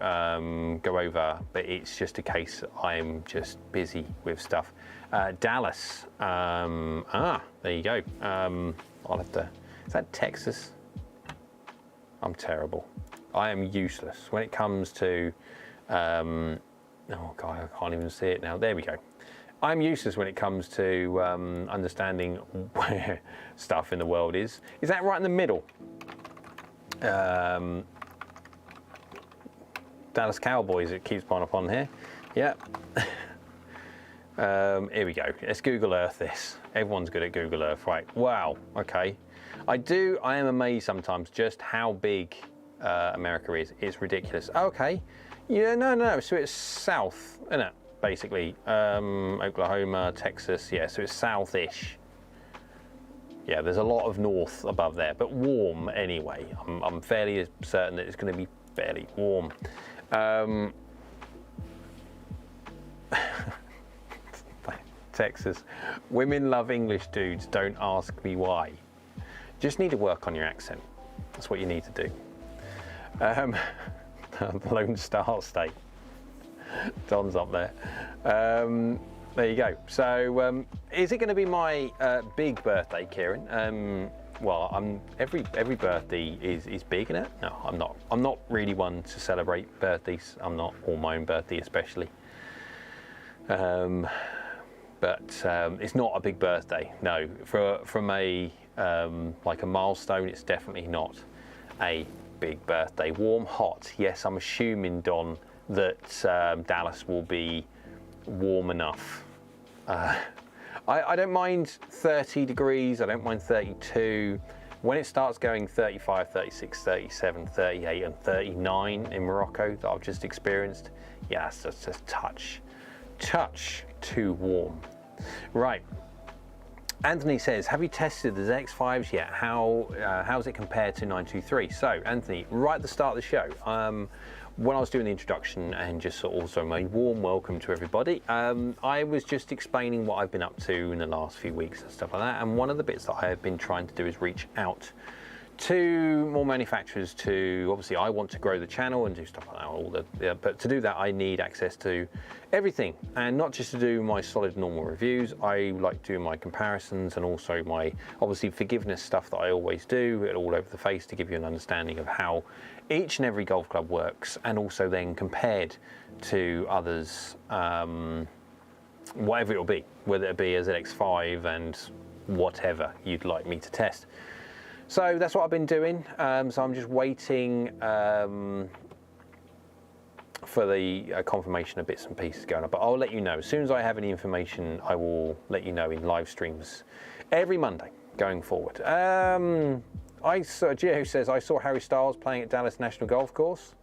go over, but it's just a case I'm just busy with stuff. Dallas. There you go. I'll have to. Is that Texas? I'm terrible. I am useless when it comes to. Oh God, I can't even see it now. There we go. I'm useless when it comes to understanding where stuff in the world is. Is that right in the middle? Dallas Cowboys, it keeps popping up on here. Yeah. Here we go. Let's Google Earth this. Everyone's good at Google Earth, right? Wow. Okay. I am amazed sometimes just how big America is. It's ridiculous. Okay. Yeah. No. So it's south, isn't it? Basically, Oklahoma, Texas. Yeah. So it's south-ish. Yeah. There's a lot of north above there, but warm anyway. I'm fairly certain that it's going to be fairly warm. Texas. Women love English dudes. Don't ask me why. Just need to work on your accent. That's what you need to do. The Lone Star State. Don's up there. There you go. So, is it going to be my big birthday, Kieran? Well, every birthday is big, isn't it? No, I'm not. I'm not really one to celebrate birthdays. I'm not, or my own birthday especially. But it's not a big birthday. No, from a like a milestone, it's definitely not a big birthday. Warm, hot. Yes, I'm assuming, Don, that Dallas will be warm enough. I don't mind 30 degrees, I don't mind 32. When it starts going 35, 36, 37, 38 and 39 in Morocco that I've just experienced, yeah, it's just a touch too warm. Right. Anthony says, have you tested the ZX5s yet? How's it compared to 923? So, Anthony, right at the start of the show, when I was doing the introduction and just also my warm welcome to everybody, I was just explaining what I've been up to in the last few weeks and stuff like that. And one of the bits that I have been trying to do is reach out to more manufacturers to, obviously I want to grow the channel and do stuff like that, but to do that I need access to everything, and not just to do my solid normal reviews. I like doing my comparisons and also my obviously forgiveness stuff that I always do it all over the face to give you an understanding of how each and every golf club works, and also then compared to others, whatever it'll be, whether it be a ZX5 and whatever you'd like me to test. So that's what I've been doing. So I'm just waiting for the confirmation of bits and pieces going up. But I'll let you know. As soon as I have any information, I will let you know in live streams every Monday going forward. Gio says, I saw Harry Styles playing at Dallas National Golf Course.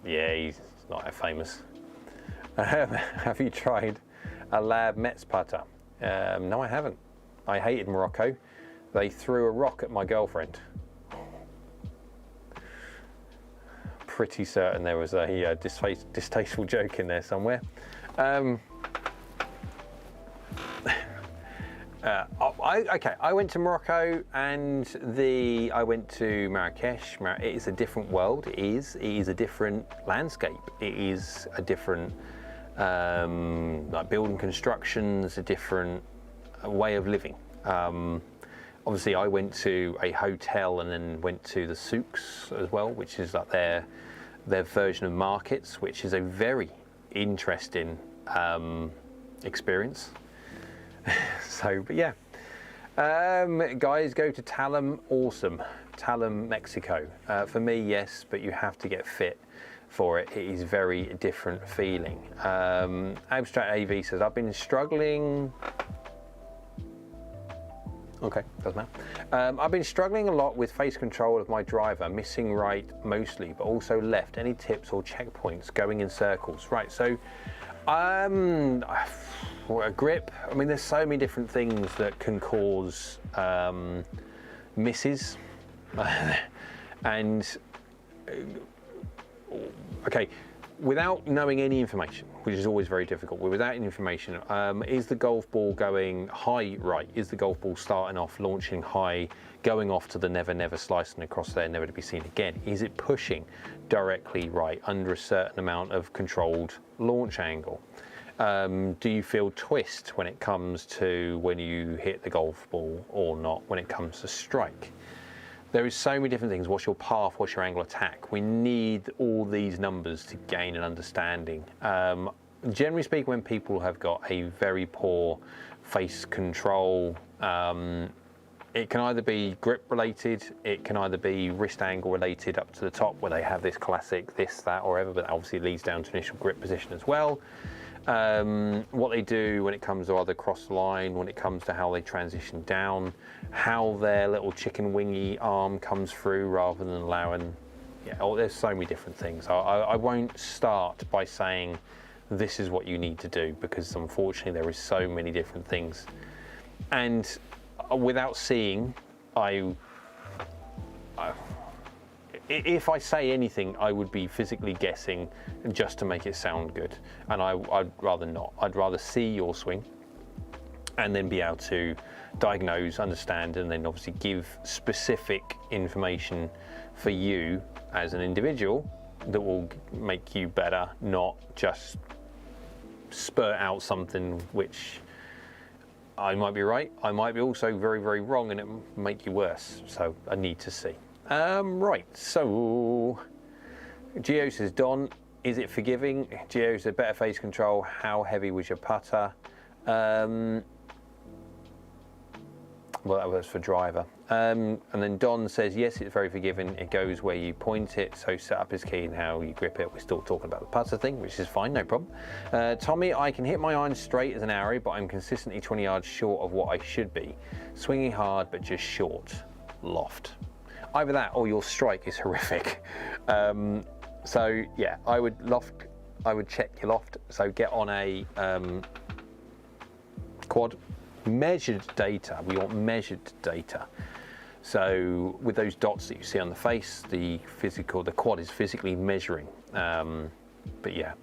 Yeah, he's not that famous. Have you tried a Lab Metz putter? No, I haven't. I hated Morocco. they threw a rock at my girlfriend. Pretty certain there was a distasteful joke in there somewhere. I went to Morocco and I went to Marrakesh. It is a different world. It is a different landscape. It is a different like building constructions, a different way of living. Obviously, I went to a hotel and then went to the souks as well, which is like their version of markets, which is a very interesting experience. So, but yeah, guys, go to Talum. Awesome, Talum, Mexico. For me, yes, but you have to get fit for it. It is very different feeling. Abstract AV says, I've been struggling. Okay, doesn't matter. I've been struggling a lot with face control of my driver, missing right mostly, but also left. Any tips or checkpoints going in circles? Right, so a grip. I mean, there's so many different things that can cause misses. And okay, without knowing any information, which is always very difficult, without any information, is the golf ball going high right? Is the golf ball starting off, launching high, going off to the never, never, slicing across there, never to be seen again? Is it pushing directly right under a certain amount of controlled launch angle? Do you feel twist when it comes to when you hit the golf ball or not when it comes to strike? There is so many different things. What's your path? What's your angle attack? We need all these numbers to gain an understanding. Generally speaking, when people have got a very poor face control, it can either be grip related, it can either be wrist angle related up to the top where they have this classic this, that, or whatever, but that obviously leads down to initial grip position as well. What they do when it comes to either cross line, when it comes to how they transition down, how their little chicken wingy arm comes through rather than allowing, there's so many different things. I won't start by saying this is what you need to do, because unfortunately there is so many different things. And without seeing, if I say anything, I would be physically guessing just to make it sound good. And I'd rather not. I'd rather see your swing and then be able to diagnose, understand, and then obviously give specific information for you as an individual that will make you better, not just spurt out something which I might be right, I might be also very, very wrong, and it will make you worse. So I need to see. Right, so Gio says, Don, is it forgiving? Gio said, better face control. How heavy was your putter? Well, that was for driver. And then Don says, yes, it's very forgiving. It goes where you point it. So setup is key and how you grip it. We're still talking about the putter thing, which is fine, no problem. Tommy, I can hit my iron straight as an arrow, but I'm consistently 20 yards short of what I should be. Swinging hard, but just short. Loft. Either that or your strike is horrific. So yeah, I would check your loft. So get on a quad. Measured data, we want measured data. So with those dots that you see on the face, the quad is physically measuring. But yeah,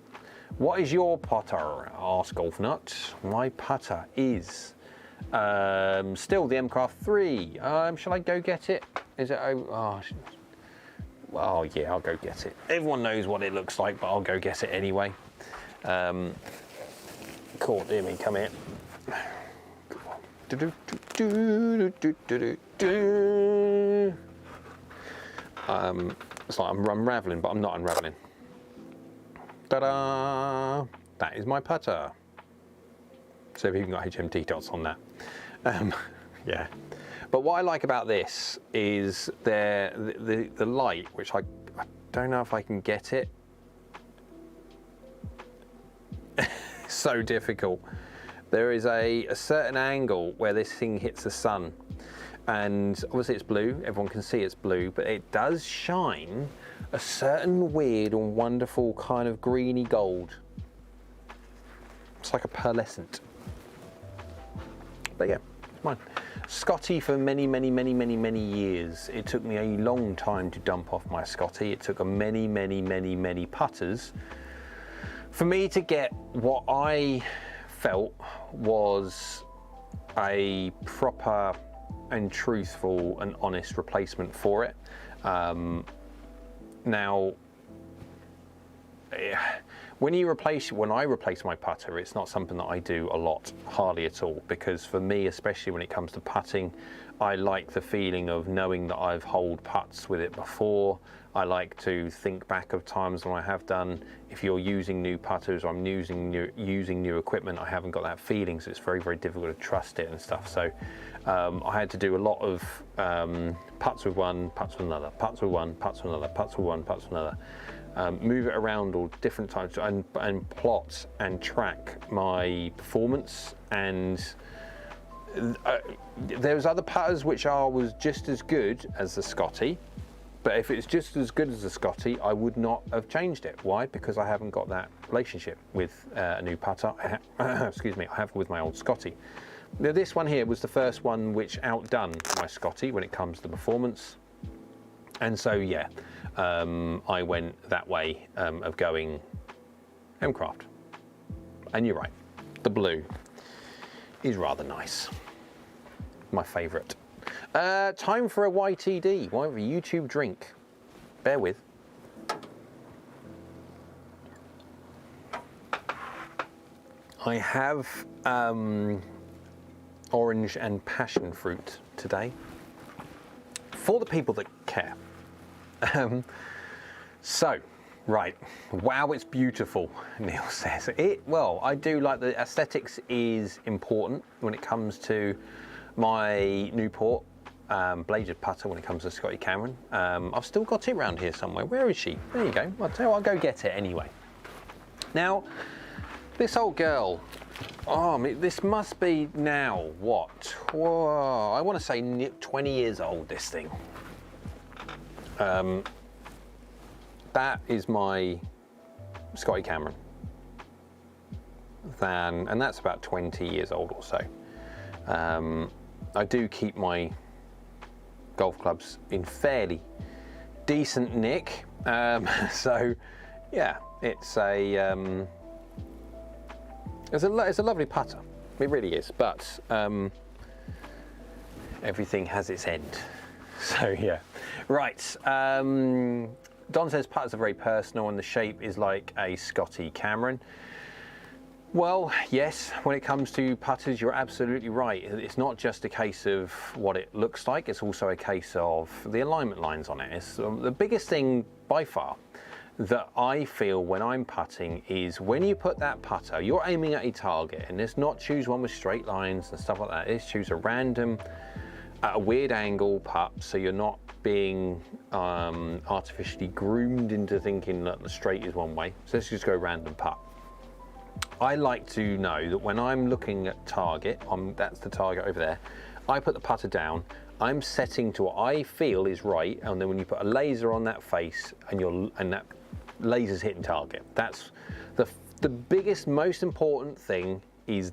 what is your putter? Ask GolfNut. My putter is still the M-Craft 3. Shall I go get it? Is it? Oh yeah, I'll go get it. Everyone knows what it looks like, but I'll go get it anyway. Cool, hear me, come here. It's like I'm unraveling, but I'm not unraveling. Ta-da! That is my putter. So we've even got HMD dots on that. Yeah. But what I like about this is the light, which I don't know if I can get it. So difficult. There is a certain angle where this thing hits the sun, and obviously it's blue, everyone can see it's blue, but it does shine a certain weird and wonderful kind of greeny gold. It's like a pearlescent. But yeah, it's mine. Scotty for many years. It took me a long time to dump off my Scotty. It took many putters for me to get what I felt was a proper and truthful and honest replacement for it. Now, when I replace my putter, it's not something that I do a lot, hardly at all, because for me, especially when it comes to putting, I like the feeling of knowing that I've holed putts with it before. I like to think back of times when I have done. If you're using new putters or I'm using new equipment, I haven't got that feeling, so it's very difficult to trust it and stuff. So I had to do a lot of putts with one, putts with another, putts with one, putts with another, putts with one, putts with another. Move it around all different times and plot and track my performance. And there's other putters which was just as good as the Scotty, but if it's just as good as the Scotty, I would not have changed it. Why? Because I haven't got that relationship with a new putter. Excuse me, I have with my old Scotty. Now, this one here was the first one which outdone my Scotty when it comes to performance. And so, yeah, I went that way of going M-Craft. And you're right, the blue is rather nice. My favourite. Time for a YTD, a YouTube drink. Bear with. I have orange and passion fruit today. For the people that care. So, right, wow, it's beautiful, Neil says. Well, I do like the aesthetics is important when it comes to my Newport bladed putter when it comes to Scotty Cameron. I've still got it around here somewhere. Where is she? There you go. I'll tell you, I'll go get it anyway. Now, this old girl, this must be now, what? Whoa, I want to say 20 years old, this thing. That is my Scotty Cameron. And that's about 20 years old or so. I do keep my golf clubs in fairly decent nick. So yeah, it's a lovely putter. It really is, but everything has its end. So yeah, right. Don says putters are very personal and the shape is like a Scotty Cameron. Well, yes, when it comes to putters, you're absolutely right. It's not just a case of what it looks like, it's also a case of the alignment lines on it. It's the biggest thing by far that I feel when I'm putting is when you put that putter, you're aiming at a target, and it's not choose one with straight lines and stuff like that. It's choose a random, at a weird angle putt, so you're not being artificially groomed into thinking that the straight is one way. So let's just go random putt. I like to know that when I'm looking at target, that's the target over there, I put the putter down, I'm setting to what I feel is right, and then when you put a laser on that face and that laser's hitting target, that's the biggest, most important thing is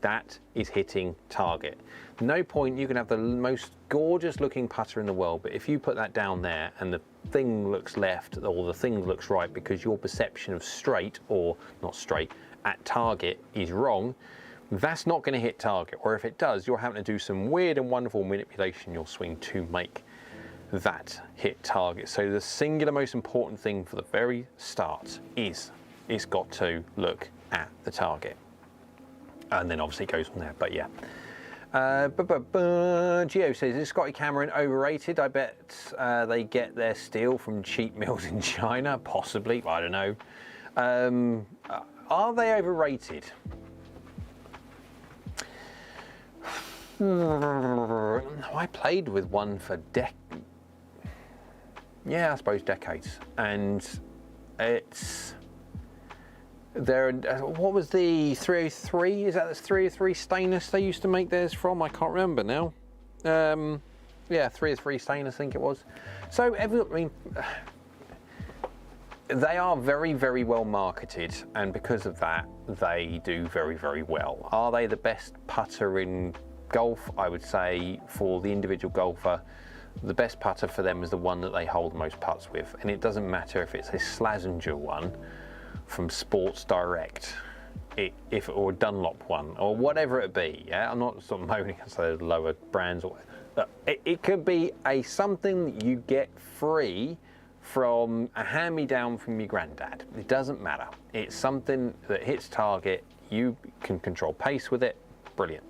hitting target. No point, you can have the most gorgeous looking putter in the world, but if you put that down there and the thing looks left or the thing looks right because your perception of straight or not straight at target is wrong, that's not going to hit target. Or if it does, you're having to do some weird and wonderful manipulation in your swing to make that hit target. So the singular most important thing for the very start is it's got to look at the target. And then obviously it goes from there, but yeah. Gio says, is Scotty Cameron overrated? I bet they get their steel from cheap mills in China, possibly, I don't know. Are they overrated? I played with one for I suppose decades, and it's what was the 303? Is that the 303 stainless they used to make theirs from? I can't remember now. Yeah, 303 stainless, I think it was. So they are very, very well marketed, and because of that, they do very, very well. Are they the best putter in golf, I would say for the individual golfer, the best putter for them is the one that they hold the most putts with. And it doesn't matter if it's a Slazenger one from Sports Direct, or a Dunlop one, or whatever it be. Yeah, I'm not sort of moaning at those lower brands. It could be something that you get free from a hand-me-down from your granddad. It doesn't matter. It's something that hits target. You can control pace with it. Brilliant.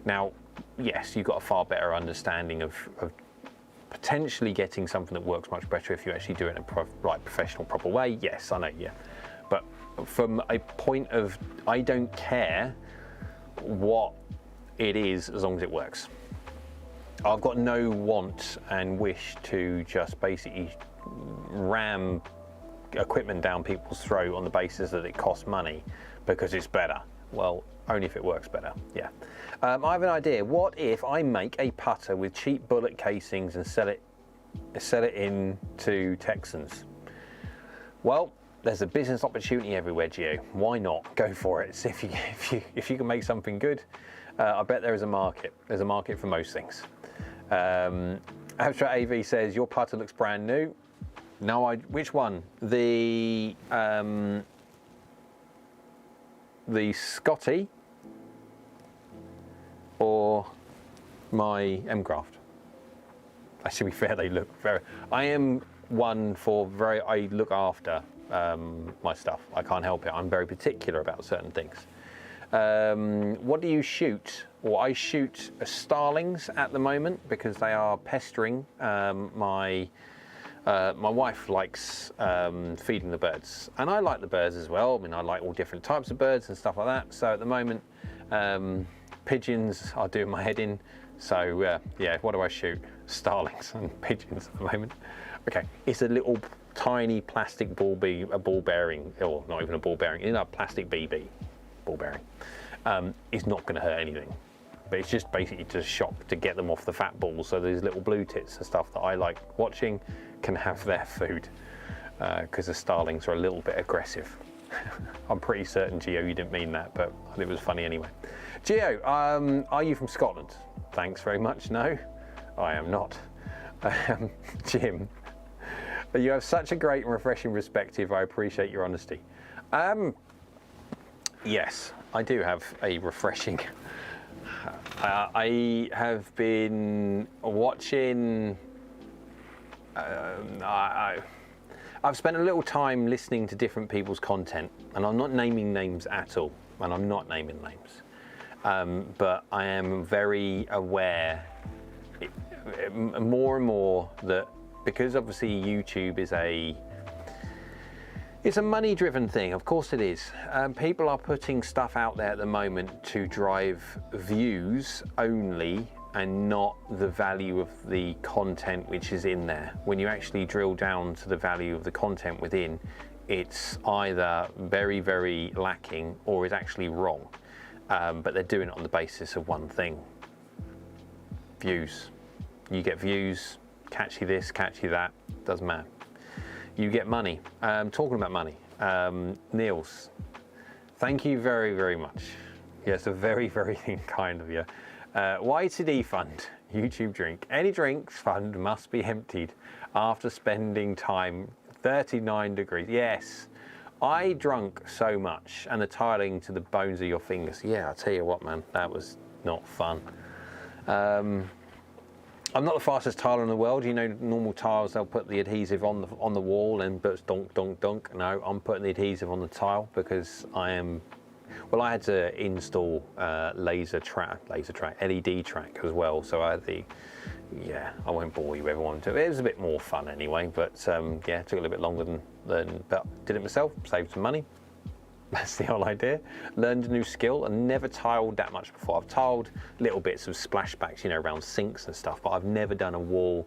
Now, yes, you've got a far better understanding of potentially getting something that works much better if you actually do it in a professional, proper way. Yes, I know, yeah. But from a point of, I don't care what it is as long as it works. I've got no want and wish to just basically ram equipment down people's throat on the basis that it costs money because it's better. Well, only if it works better, yeah. I have an idea. What if I make a putter with cheap bullet casings and sell it in to Texans? Well, there's a business opportunity everywhere, Gio. Why not? Go for it. See if you can make something good. I bet there is a market. There's a market for most things. Abstract AV says your putter looks brand new. No, which one? The Scotty or my M-Craft? To be fair, they look very. I am one for I look after my stuff. I can't help it. I'm very particular about certain things. What do you shoot? Well, I shoot starlings at the moment because they are pestering. My wife likes feeding the birds, and I like the birds as well. I mean, I like all different types of birds and stuff like that. So at the moment, pigeons are doing my head in. So yeah, what do I shoot? Starlings and pigeons at the moment. Okay, it's a little tiny plastic ball bearing, or not even a ball bearing, it's a plastic BB ball bearing. It's not going to hurt anything, but it's just basically just shock to get them off the fat balls. So these little blue tits and stuff that I like watching can have their food, because the starlings are a little bit aggressive. I'm pretty certain, Gio, you didn't mean that, but it was funny anyway. Gio, are you from Scotland? Thanks very much. No, I am not. Jim, you have such a great and refreshing perspective. I appreciate your honesty. Yes, I do have a refreshing. I have been watching. I've spent a little time listening to different people's content, and I'm not naming names at all, and I'm not naming names. But I am very aware, more and more, that because obviously YouTube is it's a money-driven thing. Of course it is. People are putting stuff out there at the moment to drive views only, and not the value of the content which is in there. When you actually drill down to the value of the content within, it's either very, very lacking or is actually wrong. But they're doing it on the basis of one thing: views. You get views, catchy this, catchy that, doesn't matter. You get money. Talking about money, Niels, thank you very, very much. Yes, a very, very kind of you. YTD fund, YouTube drink. Any drinks fund must be emptied after spending time 39 degrees. Yes, I drunk so much, and the tiling to the bones of your fingers. Yeah, I'll tell you what, man, that was not fun. I'm not the fastest tiler in the world. You know, normal tiles, they'll put the adhesive on the wall and but donk, donk, donk. No, I'm putting the adhesive on the tile because I am. Well, I had to install LED track as well. So I had the. Yeah, I won't bore you everyone. It was a bit more fun anyway, but yeah, it took a little bit longer than but did it myself, saved some money. That's the whole idea. Learned a new skill and never tiled that much before. I've tiled little bits of splashbacks, you know, around sinks and stuff, but I've never done a wall,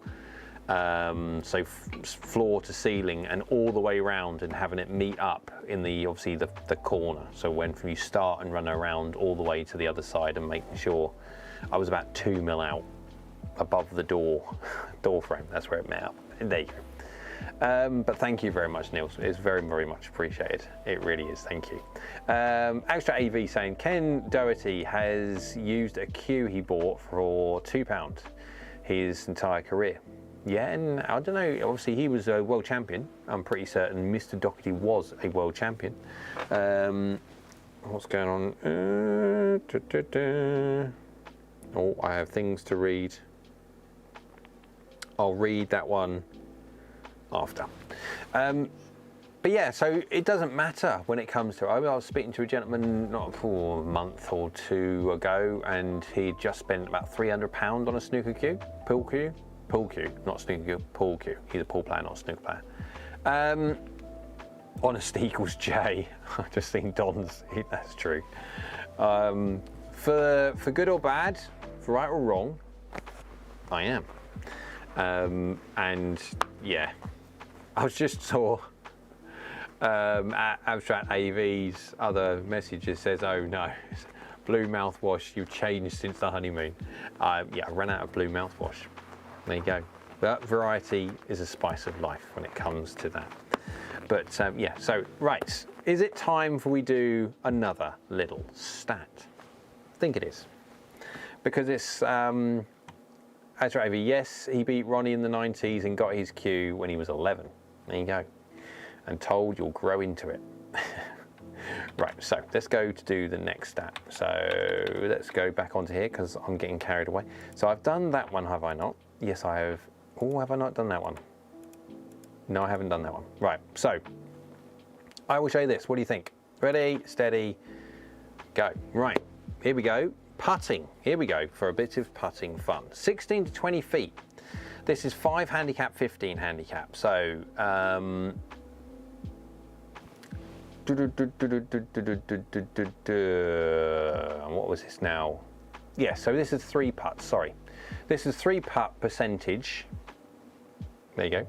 so floor to ceiling and all the way around and having it meet up in obviously the corner. So when you start and run around all the way to the other side and making sure I was about 2 mil out above the door frame. That's where it met up. And there you go. But thank you very much, Neil. It's very, very much appreciated. It really is. Thank you. Extra AV saying Ken Doherty has used a cue he bought for £2 his entire career. Yeah, and I don't know. Obviously, he was a world champion. I'm pretty certain Mr. Doherty was a world champion. What's going on? Oh, I have things to read. I'll read that one after. But yeah, so it doesn't matter when it comes to. I was speaking to a gentleman not for a month or two ago, and he'd just spent about £300 on a snooker cue, pool cue, not snooker cue, pool cue. He's a pool player, not a snooker player. Honesty equals J. I've just seen Don's. That's true. For good or bad, for right or wrong, I am. And yeah, I was just saw Abstract AV's other messages says, oh no, blue mouthwash, you've changed since the honeymoon. Yeah, I ran out of blue mouthwash. There you go. But variety is a spice of life when it comes to that. But yeah, so right, is it time for we do another little stat? I think it is. Because it's Azra AV, yes, he beat Ronnie in the 90s and got his cue when he was 11. There you go. And told you'll grow into it. Right, so let's go to do the next stat. So let's go back onto here because I'm getting carried away. So I've done that one, have I not? Yes, I have. Oh, have I not done that one? No, I haven't done that one. Right, so I will show you this. What do you think? Ready, steady, go. Right, here we go. Putting. Here we go for a bit of putting fun. 16 to 20 feet. This is 5 handicap, 15 handicap. So, what was this now? Yeah, so this is 3 putts, sorry. This is 3 putt percentage. There you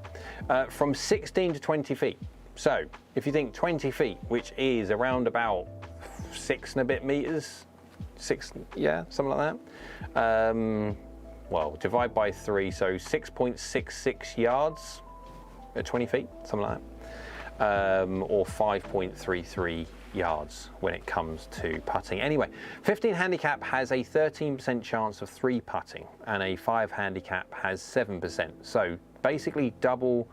go. From 16 to 20 feet. So, if you think 20 feet, which is around about 6 and a bit meters, 6, yeah, something like that. Well, divide by 3, so 6.66 yards at 20 feet, something like that. Or 5.33 yards when it comes to putting. Anyway, 15 handicap has a 13% chance of 3 putting, and a 5 handicap has 7%. So basically double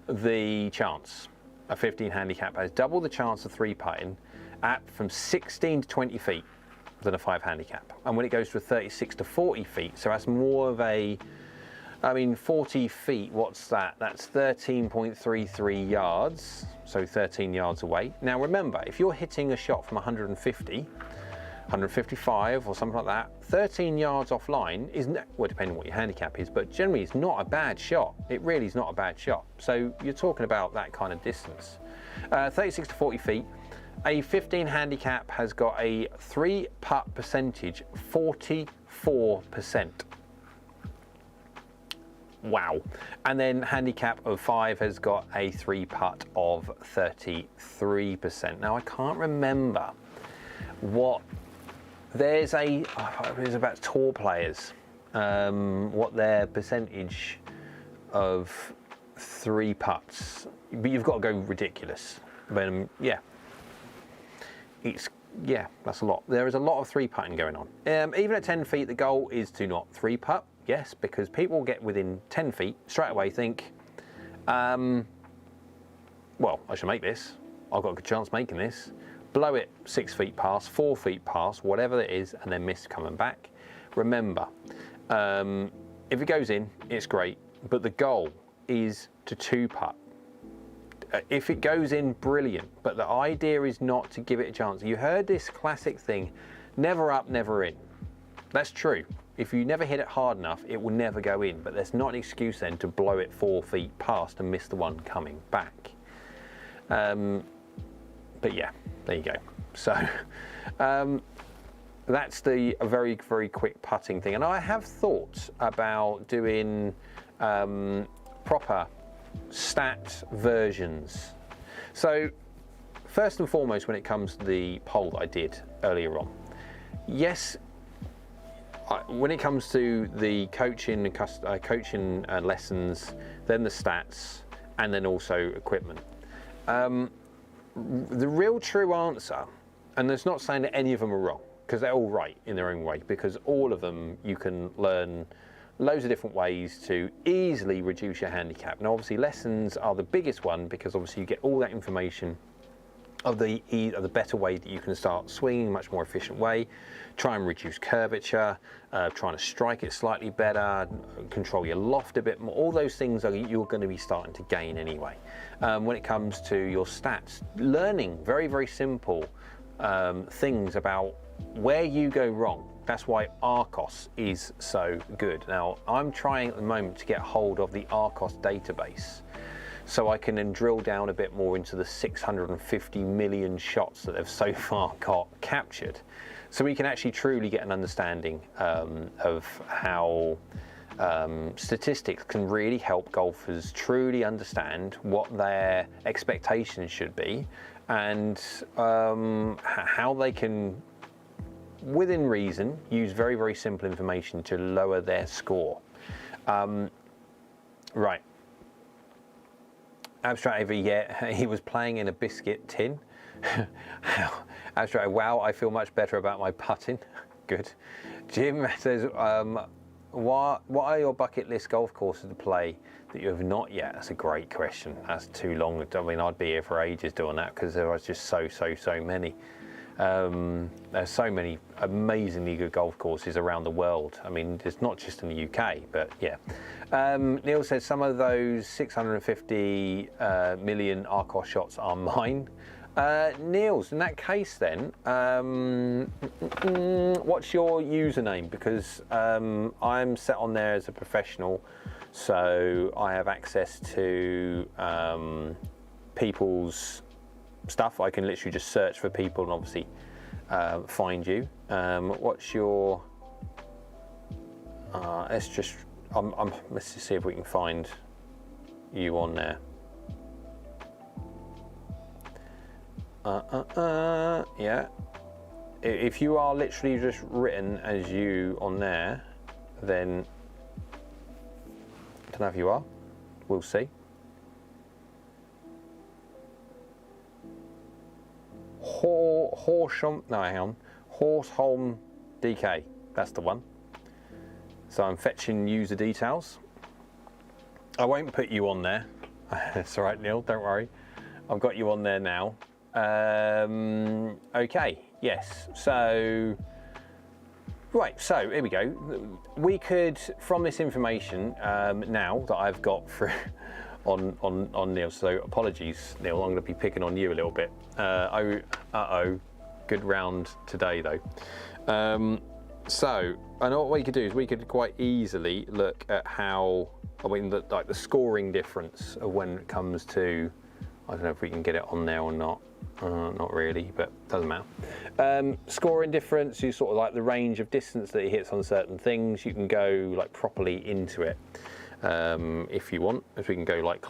the chance. A 15 handicap has double the chance of 3 putting at from 16 to 20 feet than a 5 handicap. And when it goes to a 36 to 40 feet, so that's more of a, I mean, 40 feet, what's that? That's 13.33 yards, so 13 yards away. Now remember, if you're hitting a shot from 150, 155 or something like that, 13 yards offline isn't, well, depending on what your handicap is, but generally it's not a bad shot. It really is not a bad shot. So you're talking about that kind of distance. 36 to 40 feet. A 15 handicap has got a 3 putt percentage, 44%. Wow. And then handicap of 5 has got a 3 putt of 33%. Now I can't remember what, there's about tour players, what their percentage of 3 putts, but you've got to go ridiculous. But yeah. Yeah, that's a lot. There is a lot of 3 putting going on. Even at 10 feet, the goal is to not 3 putt. Yes, because people get within 10 feet, straight away think, well, I should make this. I've got a good chance making this. Blow it 6 feet past, 4 feet past, whatever it is, and then miss coming back. Remember, if it goes in, it's great, but the goal is to 2 putt. If it goes in, brilliant, but the idea is not to give it a chance. You heard this classic thing, never up, never in. That's true. If you never hit it hard enough, it will never go in, but there's not an excuse then to blow it 4 feet past and miss the one coming back. But yeah, there you go. So that's the very, very quick putting thing. And I have thought about doing proper stat versions. So first and foremost, when it comes to the poll that I did earlier on, yes, when it comes to the coaching lessons, then the stats, and then also equipment. The real true answer, and it's not saying that any of them are wrong, because they're all right in their own way, because all of them you can learn loads of different ways to easily reduce your handicap. Now obviously lessons are the biggest one, because obviously you get all that information of the better way that you can start swinging in a much more efficient way, try and reduce curvature, trying to strike it slightly better, control your loft a bit more. All those things you're going to be starting to gain anyway. When it comes to your stats, learning very, very simple things about where you go wrong. That's why ARCOS is so good. Now, I'm trying at the moment to get hold of the ARCOS database, so I can then drill down a bit more into the 650 million shots that they've so far got captured. So we can actually truly get an understanding of how statistics can really help golfers truly understand what their expectations should be, and how they can, within reason, use very, very simple information to lower their score. Right. Abstract AV, yeah, he was playing in a biscuit tin. Abstract, wow, I feel much better about my putting. Good. Jim says, what are your bucket list golf courses to play that you have not yet? That's a great question. That's too long. I mean, I'd be here for ages doing that, because there are just so many. There's so many amazingly good golf courses around the world. I mean, it's not just in the UK, but yeah. Neil says some of those 650 million ARCOS shots are mine. Niels, in that case then, what's your username? Because I'm set on there as a professional, so I have access to people's stuff. I can literally just search for people and obviously find you. What's your let's just let's just see if we can find you on there. Yeah, if you are literally just written as you on there, then I don't know if you are, we'll see. Horsholm DK, that's the one. So I'm fetching user details. I won't put you on there. It's all right, Neil, don't worry. I've got you on there now. Okay, yes, so right, so here we go. We could, from this information now that I've got through on Neil, so apologies, Neil, I'm going to be picking on you a little bit. Good round today though. So I know what we could do is we could quite easily look at how, I mean, like the scoring difference of when it comes to, I don't know if we can get it on there or not. Not really, but doesn't matter. Scoring difference, you sort of like the range of distance that he hits on certain things. You can go like properly into it if you want. If we can go like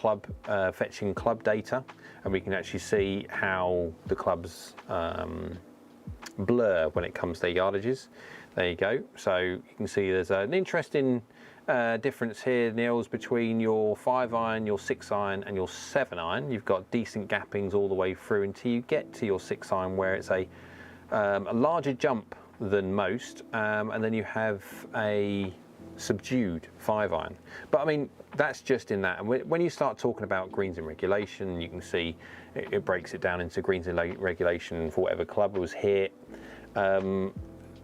fetching club data, and we can actually see how the clubs blur when it comes to their yardages. There you go. So you can see there's an interesting difference here, Niels, between your 5-iron, your 6-iron and your 7-iron. You've got decent gappings all the way through until you get to your 6-iron, where it's a larger jump than most, and then you have a subdued 5-iron. But I mean, that's just in that. And when you start talking about greens in regulation, you can see it breaks it down into greens in regulation for whatever club was hit.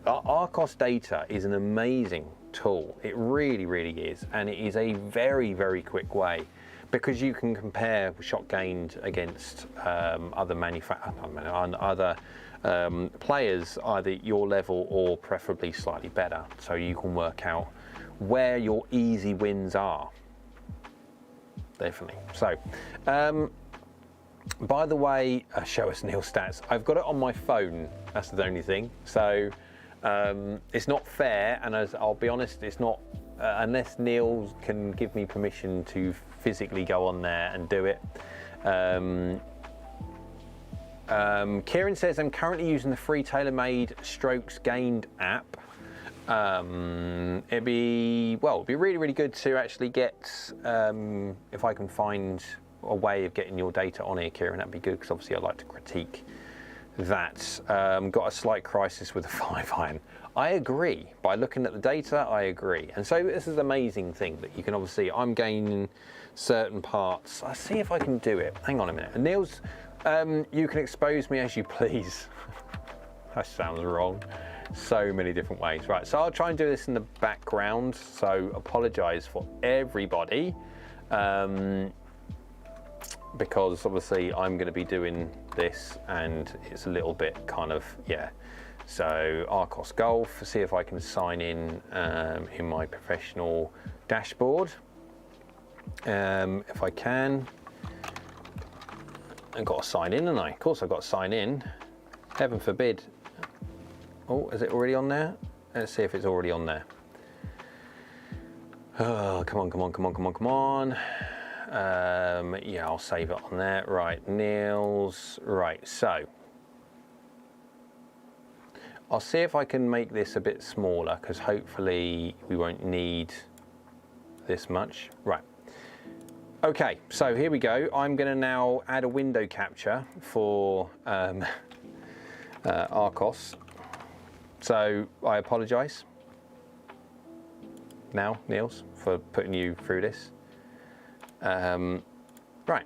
ARCOS data is an amazing tool. It really, really is, and it is a very, very quick way, because you can compare shot gained against other players, either your level or preferably slightly better, so you can work out where your easy wins are. Definitely. So by the way, show us Neil's stats. I've got it on my phone, that's the only thing. So it's not fair, and as I'll be honest, it's not unless Neil can give me permission to physically go on there and do it. Kieran says, I'm currently using the free TaylorMade Strokes Gained app. It'd be really, really good to actually get, if I can find a way of getting your data on here, Kieran, that'd be good, because obviously I like to critique that. Got a slight crisis with the 5-iron. I agree. By looking at the data, I agree. And so this is an amazing thing that you can obviously, I'm gaining certain parts. I'll see if I can do it. Hang on a minute. And Niels, you can expose me as you please. That sounds wrong. So many different ways. Right, so I'll try and do this in the background. So apologise for everybody. Because obviously I'm going to be doing this and it's a little bit kind of, yeah. So Arcos Golf, see if I can sign in my professional dashboard. If I can. I've got to sign in, haven't I? Of course I've got to sign in. Heaven forbid. Oh, is it already on there? Let's see if it's already on there. Oh, come on, come on, come on, come on, come on. Yeah, I'll save it on there. Right, Niels. Right, so I'll see if I can make this a bit smaller, because hopefully we won't need this much. Right. Okay, so here we go. I'm going to now add a window capture for Arcos. So I apologise now, Niels, for putting you through this. Right.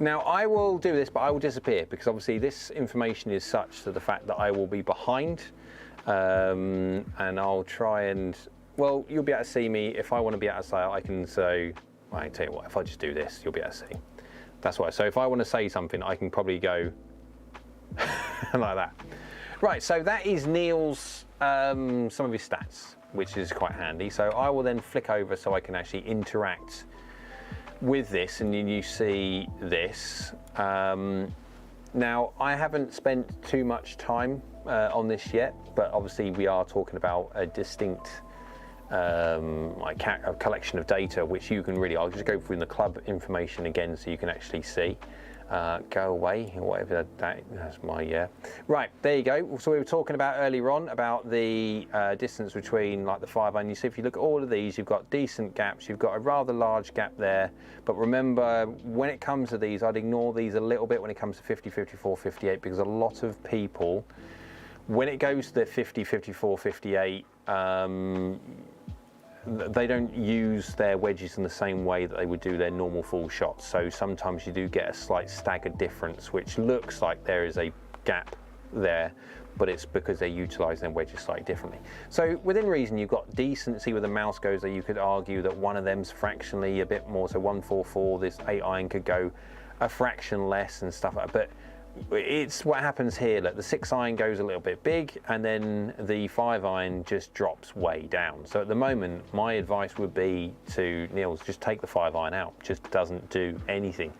Now I will do this, but I will disappear, because obviously this information is such to the fact that I will be behind, and I'll try and, well, you'll be able to see me. If I want to be able to say, I can say, well, I tell you what, if I just do this, you'll be able to see. That's why. So if I want to say something, I can probably go like that. Right, so that is Niels, some of his stats, which is quite handy. So I will then flick over so I can actually interact with this, and then you see this. Now I haven't spent too much time on this yet, but obviously we are talking about a distinct like a collection of data, which you can really, I'll just go through the club information again so you can actually see. Go away, whatever that's my, yeah. Right, there you go. So we were talking about earlier on about the distance between like the 5-iron. You see, if you look at all of these, you've got decent gaps. You've got a rather large gap there. But remember, when it comes to these, I'd ignore these a little bit when it comes to 50, 54, 58, because a lot of people, when it goes to the 50, 54, 58, they don't use their wedges in the same way that they would do their normal full shots. So sometimes you do get a slight staggered difference, which looks like there is a gap there, but it's because they utilise their wedges slightly differently. So within reason, you've got decency where the mouse goes there. You could argue that one of them's fractionally a bit more. So 144, this 8-iron could go a fraction less and stuff like that. But it's what happens here. Look, the 6-iron goes a little bit big, and then the 5-iron just drops way down. So at the moment, my advice would be to Niels, just take the 5-iron out. Just doesn't do anything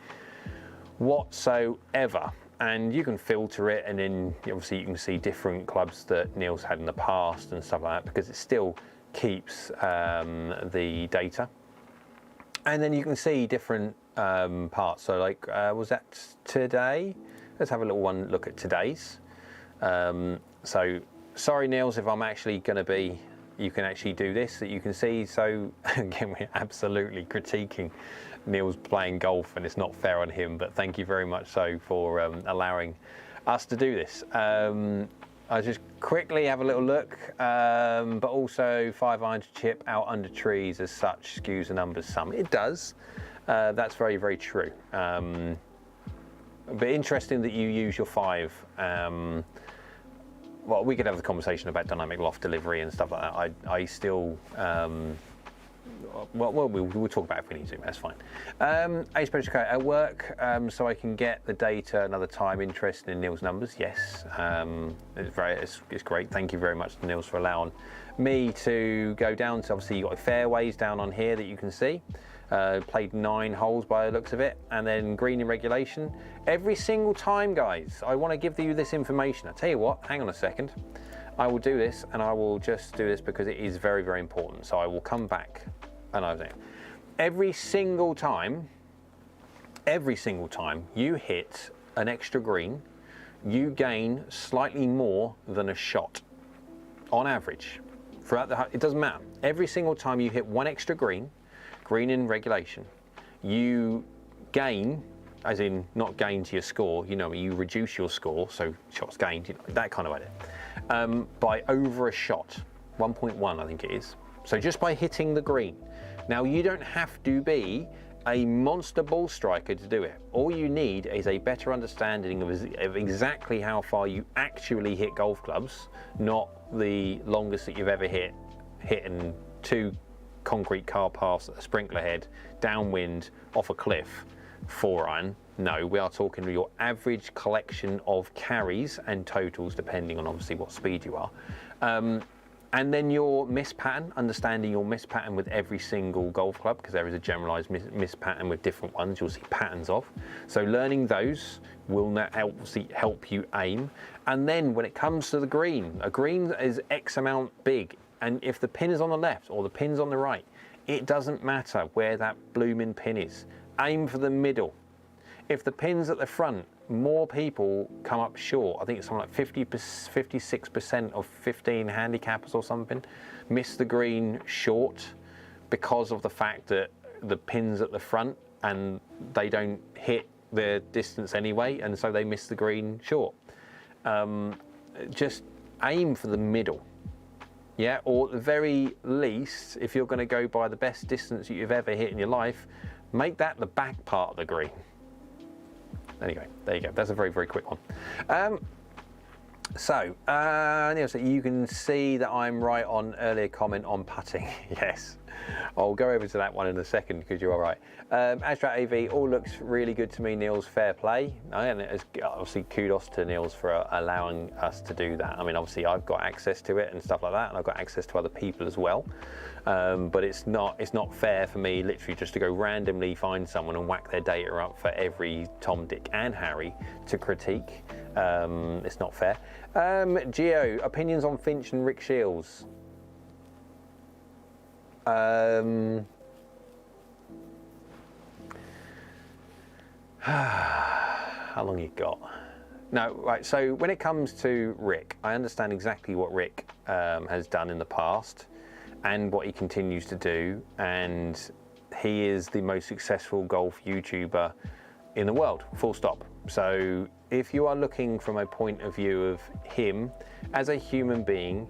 whatsoever. And you can filter it, and then obviously you can see different clubs that Niels had in the past and stuff like that, because it still keeps the data. And then you can see different parts. So like, was that today? Let's have a little one look at today's. So sorry, Niels, if I'm actually going to be, you can actually do this, that you can see. So again, we're absolutely critiquing Niels playing golf, and it's not fair on him, but thank you very much so for allowing us to do this. I'll just quickly have a little look, but also 5-iron to chip out under trees as such skews the numbers some. It does. That's very, very true. But interesting that you use your 5. Well, we could have the conversation about dynamic loft delivery and stuff like that. I still, well, we'll talk about it if we need to. That's fine. Ace Pressure Code at work, so I can get the data another time. Interested in Niels' numbers? Yes, it's great. Thank you very much to Niels for allowing me to go down. So obviously you've got fairways down on here that you can see. Played 9 holes by the looks of it, and then green in regulation. Every single time, guys, I want to give you this information. I tell you what, hang on a second. I will do this, and I will just do this because it is very, very important. So I will come back, and I was saying, every single time you hit an extra green, you gain slightly more than a shot, on average. Throughout the, it doesn't matter. Every single time you hit one extra green in regulation, you gain, as in not gain to your score, you know, you reduce your score, so shots gained, you know, that kind of idea, by over a shot, 1.1 I think it is. So just by hitting the green. Now you don't have to be a monster ball striker to do it. All you need is a better understanding of exactly how far you actually hit golf clubs, not the longest that you've ever hitting 2 concrete car paths at a sprinkler head, downwind, off a cliff, 4-iron. No, we are talking your average collection of carries and totals, depending on obviously what speed you are. And then your miss pattern, understanding your miss pattern with every single golf club, because there is a generalized miss pattern with different ones you'll see patterns of. So learning those will now help you aim. And then when it comes to the green, a green is X amount big. And if the pin is on the left or the pin's on the right, it doesn't matter where that blooming pin is. Aim for the middle. If the pin's at the front, more people come up short. I think it's something like 56% of 15 handicappers or something miss the green short because of the fact that the pin's at the front and they don't hit their distance anyway, and so they miss the green short. Just aim for the middle. Yeah, or at the very least, if you're going to go by the best distance you've ever hit in your life, make that the back part of the green. Anyway, there you go. That's a very, very quick one. So you can see that I'm right on earlier comment on putting. Yes, I'll go over to that one in a second because you're all right. Astrat AV, all looks really good to me, Niels, fair play. And it's obviously kudos to Niels for allowing us to do that. I mean, obviously I've got access to it and stuff like that, and I've got access to other people as well. But it's not fair for me literally just to go randomly find someone and whack their data up for every Tom, Dick and Harry to critique. It's not fair. Gio, opinions on Finch and Rick Shields? How long you got? No, right, so when it comes to Rick, I understand exactly what Rick has done in the past and what he continues to do, and he is the most successful golf YouTuber in the world, full stop. So if you are looking from a point of view of him as a human being,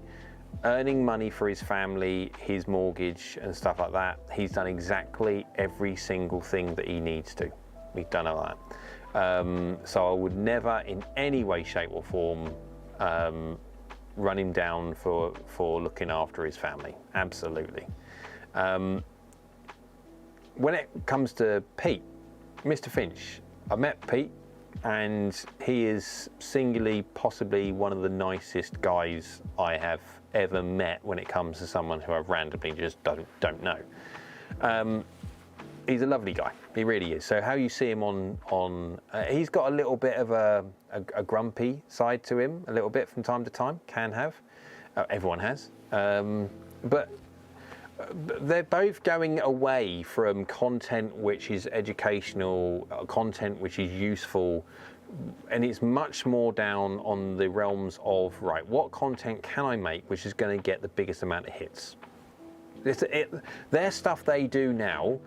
earning money for his family, his mortgage and stuff like that, he's done exactly every single thing that he needs to. He's done all that. So I would never in any way, shape or form run him down for looking after his family. Absolutely. When it comes to Pete, Mr. Finch, I met Pete and he is singularly possibly one of the nicest guys I have ever met when it comes to someone who I randomly just don't know. He's a lovely guy, he really is. So how you see him on he's got a little bit of a grumpy side to him, a little bit from time to time, can have. Everyone has. But they're both going away from content which is educational, content which is useful, and it's much more down on the realms of, right, what content can I make which is going to get the biggest amount of hits? Their stuff they do now,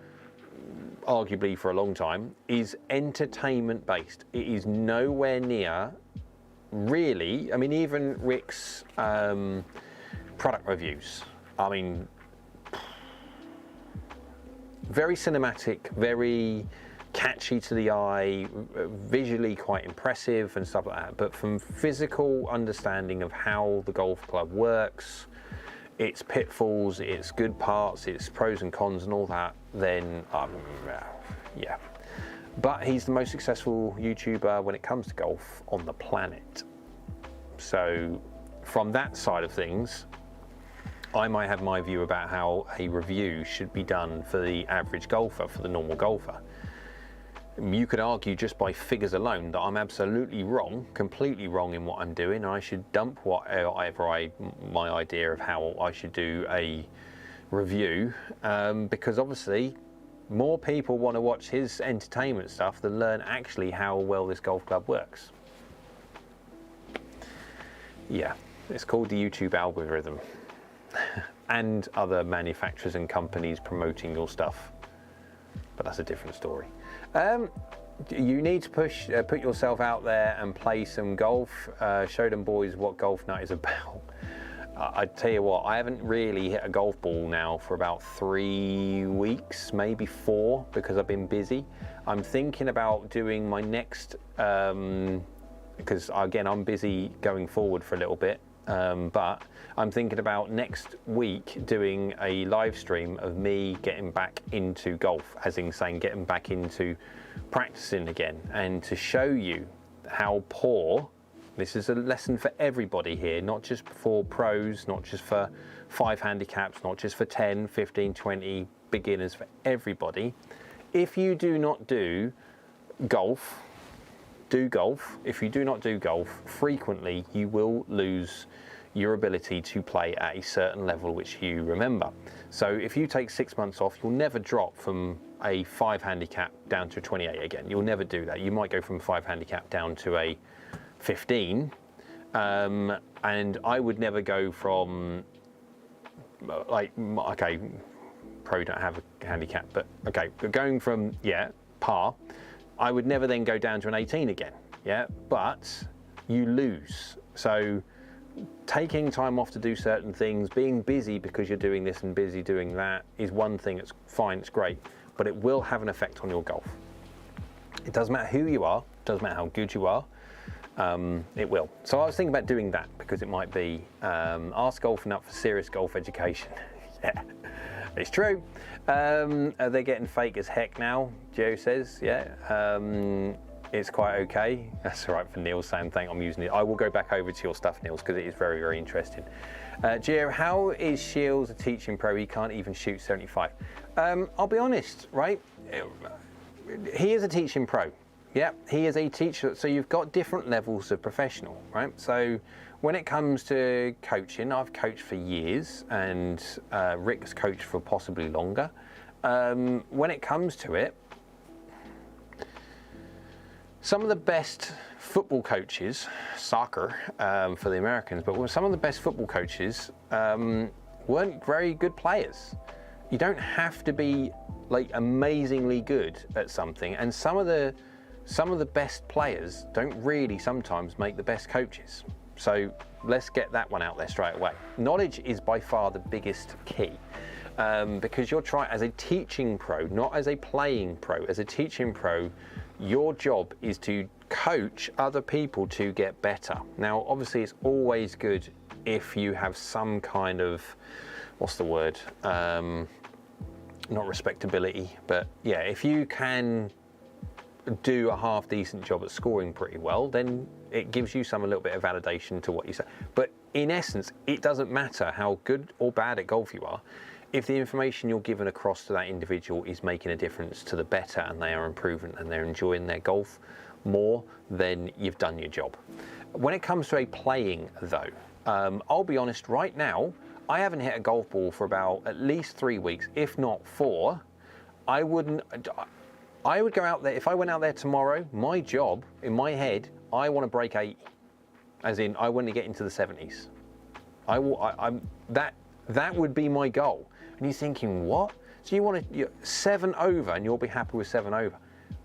arguably for a long time, is entertainment based. It is nowhere near, really, I mean, even Rick's product reviews, I mean, very cinematic, very catchy to the eye, visually quite impressive and stuff like that. But from physical understanding of how the golf club works, its pitfalls, its good parts, its pros and cons and all that, then yeah. But he's the most successful YouTuber when it comes to golf on the planet. So from that side of things, I might have my view about how a review should be done for the average golfer, for the normal golfer. You could argue just by figures alone that I'm absolutely wrong, completely wrong in what I'm doing. I should dump whatever my idea of how I should do a review, because obviously more people want to watch his entertainment stuff than learn actually how well this golf club works. Yeah, it's called the YouTube algorithm. And other manufacturers and companies promoting your stuff. but that's a different story. You need to put yourself out there and play some golf. Show them boys what GolfNut is about. I tell you what, I haven't really hit a golf ball now for about 3 weeks, maybe 4, because I've been busy. I'm thinking about doing my next, because again, I'm busy going forward for a little bit, but I'm thinking about next week doing a live stream of me getting back into golf, as in saying getting back into practicing again, and to show you how poor. This is a lesson for everybody here, not just for pros, not just for 5 handicaps, not just for 10, 15, 20 beginners, for everybody. If you do not do golf, do golf. If you do not do golf frequently, you will lose your ability to play at a certain level which you remember. So if you take 6 months off, you'll never drop from a 5 handicap down to a 28 again. You'll never do that. You might go from a 5 handicap down to a 15, and I would never go from, like, okay, pro don't have a handicap, but okay, going from, yeah, par, I would never then go down to an 18 again, yeah, but you lose. So taking time off to do certain things, being busy because you're doing this and busy doing that is one thing. It's fine, it's great, but it will have an effect on your golf. It doesn't matter who you are, it doesn't matter how good you are, it will. So I was thinking about doing that because it might be AskGolfNut for serious golf education. Yeah, it's true. They're getting fake as heck now, Joe says. Yeah, it's quite okay. That's all right for Neil saying thank. I'm using it. I will go back over to your stuff, Niels, because it is very, very interesting. Gio, how is Shields a teaching pro? He can't even shoot 75. I'll be honest, right? He is a teaching pro. Yeah, he is a teacher, so you've got different levels of professional, right? So when it comes to coaching, I've coached for years, and Rick's coached for possibly longer. When it comes to it, some of the best football coaches, soccer for the Americans, but some of the best football coaches weren't very good players. You don't have to be like amazingly good at something, and some of the best players don't really sometimes make the best coaches. So let's get that one out there straight away. Knowledge is by far the biggest key, because you're trying as a teaching pro, not as a playing pro. As a teaching pro, your job is to coach other people to get better. Now, obviously, it's always good if you have some kind of, what's the word? Not respectability, but yeah, if you can do a half decent job at scoring pretty well, then it gives you a little bit of validation to what you say. But in essence, it doesn't matter how good or bad at golf you are. If the information you're given across to that individual is making a difference to the better, and they are improving and they're enjoying their golf more, then you've done your job. When it comes to a playing though, I'll be honest, right now, I haven't hit a golf ball for about at least 3 weeks, if not 4. I would go out there, if I went out there tomorrow, my job, in my head, I want to break 80. As in, I want to get into the 70s. That would be my goal. And you're thinking, what? So you want to 7 over, and you'll be happy with 7 over.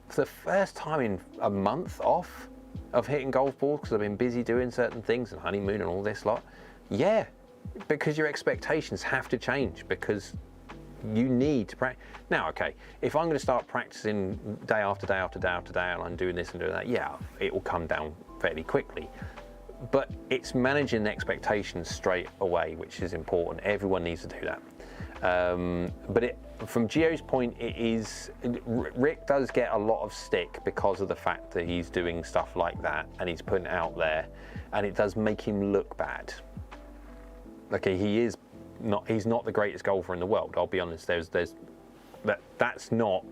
For the first time in a month off of hitting golf balls, because I've been busy doing certain things and honeymoon and all this lot. Yeah, because your expectations have to change, because you need to practice. Now, okay, if I'm going to start practicing day after day after day after day, and I'm doing this and doing that, yeah, it will come down fairly quickly. But it's managing the expectations straight away, which is important. Everyone needs to do that. But from Gio's point, Rick does get a lot of stick because of the fact that he's doing stuff like that and he's putting it out there, and it does make him look bad. Okay, he's not the greatest golfer in the world. I'll be honest. That's not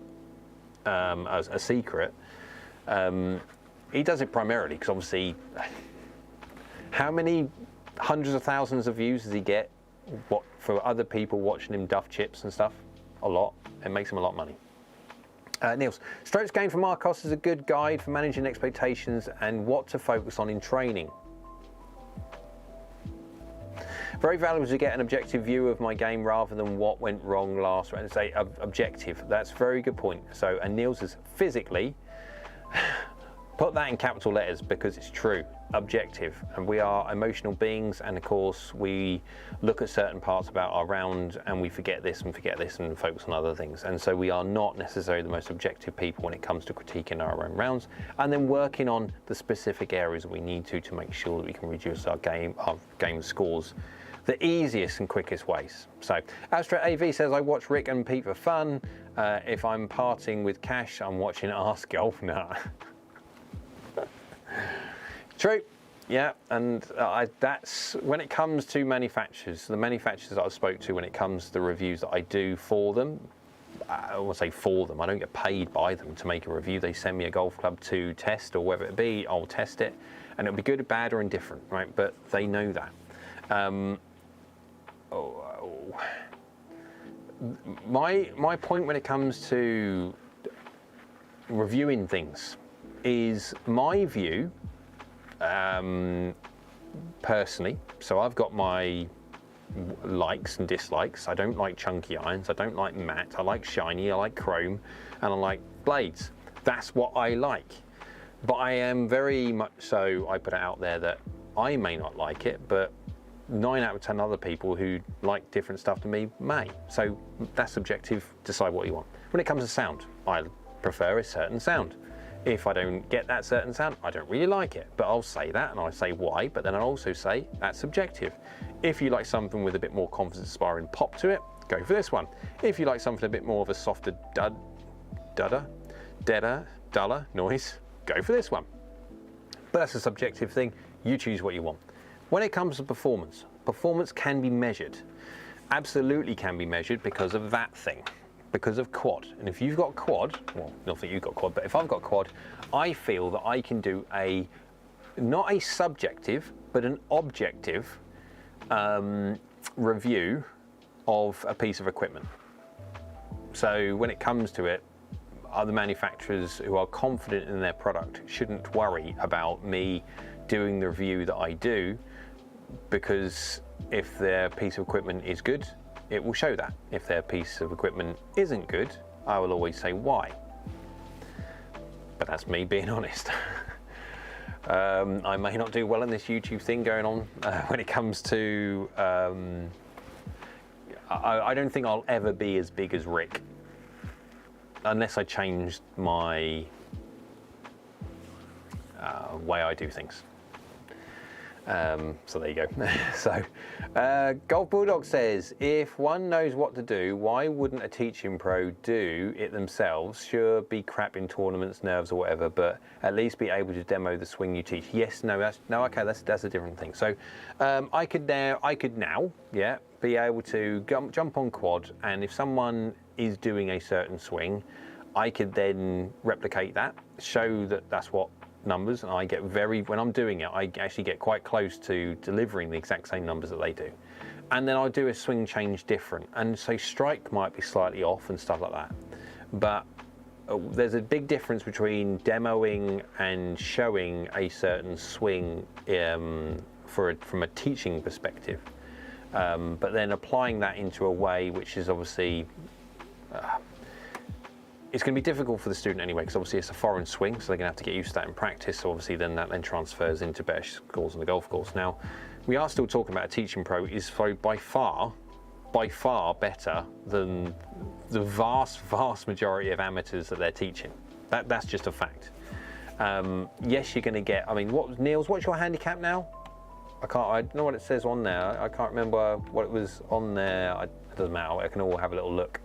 a secret. He does it primarily because obviously, how many hundreds of thousands of views does he get? What for other people watching him duff chips and stuff? A lot. It makes him a lot of money. Niels, strokes gained from Marcos is a good guide for managing expectations and what to focus on in training. Very valuable to get an objective view of my game rather than what went wrong last round. Say objective. That's a very good point. So, and Niels is physically, put that in capital letters because it's true. Objective. And we are emotional beings, and of course we look at certain parts about our round and we forget this and focus on other things. And so we are not necessarily the most objective people when it comes to critiquing our own rounds, and then working on the specific areas that we need to make sure that we can reduce our game scores the easiest and quickest ways. So Astra AV says, I watch Rick and Pete for fun. If I'm parting with cash, I'm watching AskGolfNut. True, yeah, and that's when it comes to manufacturers, the manufacturers that I spoke to when it comes to the reviews that I do for them, I won't say for them, I don't get paid by them to make a review. They send me a golf club to test, or whether it be, I'll test it, and it'll be good, bad, or indifferent, right? But they know that. My point when it comes to reviewing things is my view, personally. So I've got my likes and dislikes. I don't like chunky irons, I don't like matte, I like shiny, I like chrome, and I like blades. That's what I like. But I am very much so, I put it out there that I may not like it, but 9 out of 10 other people who like different stuff to me may. So that's subjective, decide what you want. When it comes to sound, I prefer a certain sound. If I don't get that certain sound, I don't really like it, but I'll say that and I'll say why, but then I'll also say that's subjective. If you like something with a bit more confidence-inspiring pop to it, go for this one. If you like something a bit more of a softer duller noise, go for this one. But that's a subjective thing, you choose what you want. When it comes to performance, performance can be measured. Absolutely can be measured because of that thing. Because of quad. And if you've got quad, well, not that you've got quad, but if I've got quad, I feel that I can do not a subjective, but an objective review of a piece of equipment. So when it comes to it, other manufacturers who are confident in their product shouldn't worry about me doing the review that I do, because if their piece of equipment is good, it will show that. If their piece of equipment isn't good, I will always say why. But that's me being honest. I may not do well in this YouTube thing going on when it comes to, I don't think I'll ever be as big as Rick, unless I change my way I do things. So there you go. So Golf Bulldog says, if one knows what to do, why wouldn't a teaching pro do it themselves? Sure, be crap in tournaments, nerves or whatever, but at least be able to demo the swing you teach. Yes, no, okay, that's a different thing. So I could now, yeah, be able to jump on quad, and if someone is doing a certain swing, I could then replicate that, show that that's what numbers, and I get when I'm doing it, I actually get quite close to delivering the exact same numbers that they do. And then I'll do a swing change different, and so strike might be slightly off and stuff like that. But there's a big difference between demoing and showing a certain swing from a teaching perspective, but then applying that into a way which is obviously it's going to be difficult for the student anyway, because obviously it's a foreign swing, so they're going to have to get used to that in practice. So obviously then that transfers into better scores on the golf course. Now, we are still talking about a teaching pro is by far better than the vast majority of amateurs that they're teaching. That's just a fact. Yes, you're going to get, I mean, Niels, what's your handicap now? I know what it says on there. I can't remember what it was on there. It doesn't matter, I can all have a little look.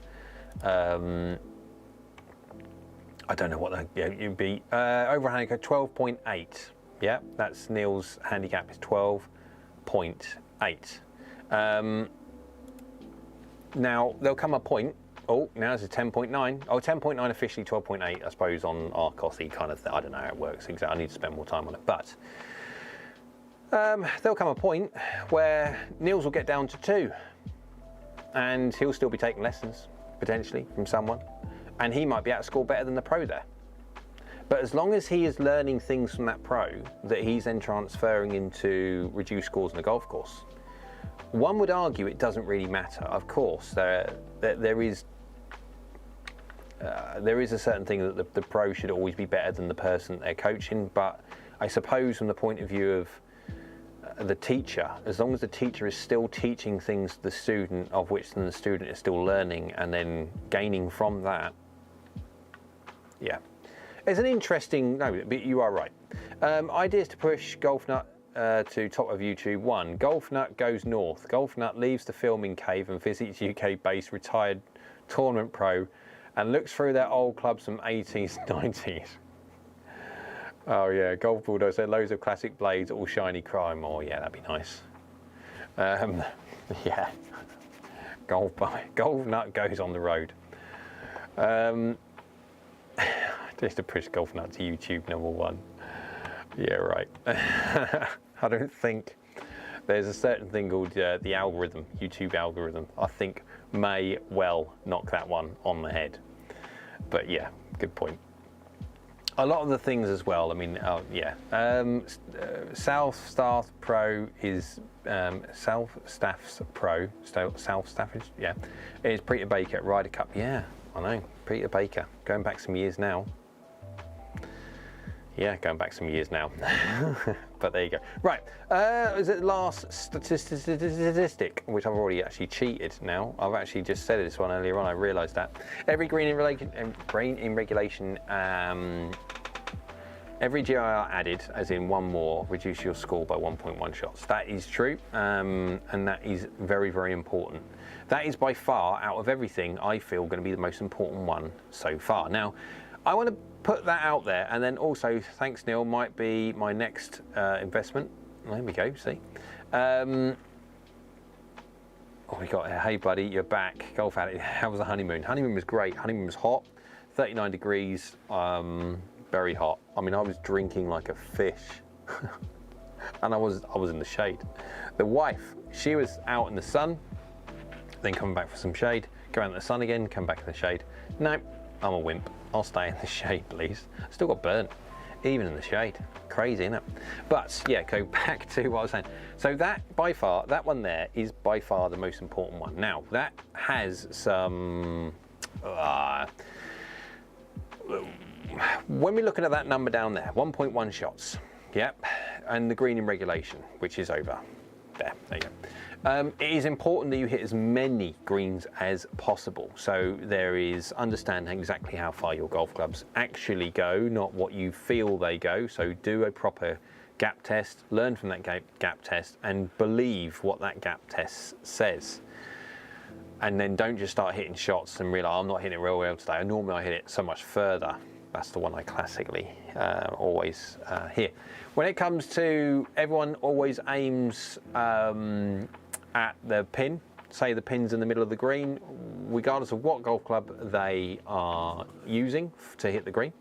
I don't know what you'd be. Over handicap 12.8. Yeah, that's Neil's handicap is 12.8. Now there'll come a point. Oh, now it's a 10.9. Oh, 10.9 officially, 12.8. I suppose on Arcos kind of thing. I don't know how it works exactly. I need to spend more time on it, but there'll come a point where Niels will get down to 2, and he'll still be taking lessons potentially from someone. And he might be able to score better than the pro there. But as long as he is learning things from that pro that he's then transferring into reduced scores on the golf course, One would argue it doesn't really matter. Of course, there is a certain thing that the pro should always be better than the person they're coaching, but I suppose from the point of view of the teacher, as long as the teacher is still teaching things to the student, of which then the student is still learning and then gaining from that, yeah. It's an interesting, no, but you are right. Ideas to push GolfNut to top of YouTube. 1. GolfNut goes north. GolfNut leaves the filming cave and visits UK-based retired tournament pro and looks through their old clubs from 80s, 90s. Oh yeah, Golf Bulldogs, there loads of classic blades, all shiny chrome. Oh yeah, that'd be nice. Yeah, GolfNut goes on the road. Just to push GolfNut to YouTube #1. Yeah, right. I don't think there's a certain thing called the algorithm, YouTube algorithm. I think may well knock that one on the head. But yeah, good point. A lot of the things as well, I mean, yeah. South Staff Pro is, South Staff's Pro, South Staffage, yeah, is Peter Baker at Ryder Cup. Yeah, I know, Peter Baker, going back some years now. Yeah, going back some years now. But there you go. Right, is it the last statistic, which I've already actually cheated now. I've actually just said this one earlier on, I realised that. Every green in regulation, every GIR added, as in one more, reduce your score by 1.1 shots. That is true, and that is very, very important. That is by far, out of everything, I feel going to be the most important one so far. Now, I want to put that out there, and then also, thanks Neil, might be my next investment. There we go, see. Oh, we got, hey buddy, you're back. Golf addict, how was the honeymoon? Honeymoon was great. Honeymoon was hot, 39 degrees, very hot. I mean, I was drinking like a fish. And I was in the shade. The wife, she was out in the sun, then coming back for some shade, go out in the sun again, come back in the shade. No, I'm a wimp. I'll stay in the shade, please. Still got burnt, even in the shade. Crazy, isn't it? But yeah, go back to what I was saying. So that, by far, that one there is by far the most important one. Now, that has some, when we're looking at that number down there, 1.1 shots, yep, and the green in regulation, which is over there you go. It is important that you hit as many greens as possible. So there is understanding exactly how far your golf clubs actually go, not what you feel they go. So do a proper gap test, learn from that gap test, and believe what that gap test says. And then don't just start hitting shots and realize, I'm not hitting it real well today. Normally I hit it so much further. That's the one I classically always hit. When it comes to, everyone always aims at the pin. Say the pin's in the middle of the green, regardless of what golf club they are using to hit the green.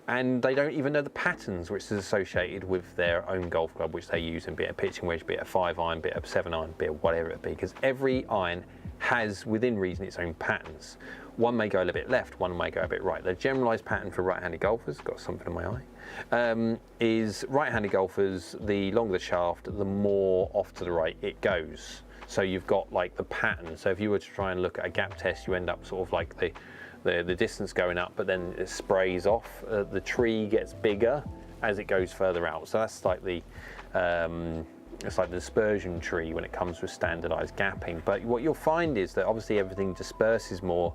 And they don't even know the patterns which is associated with their own golf club, which they use, and be it a pitching wedge, be it a 5-iron, be it a 7-iron, be it whatever it be, because every iron has, within reason, its own patterns. One may go a little bit left, one may go a bit right. The generalised pattern for right-handed golfers, got something in my eye, is right-handed golfers, the longer the shaft, the more off to the right it goes. So you've got like the pattern. So if you were to try and look at a gap test, you end up sort of like the distance going up, but then it sprays off. The tree gets bigger as it goes further out. So that's like the it's like the dispersion tree when it comes with standardized gapping. But what you'll find is that obviously everything disperses more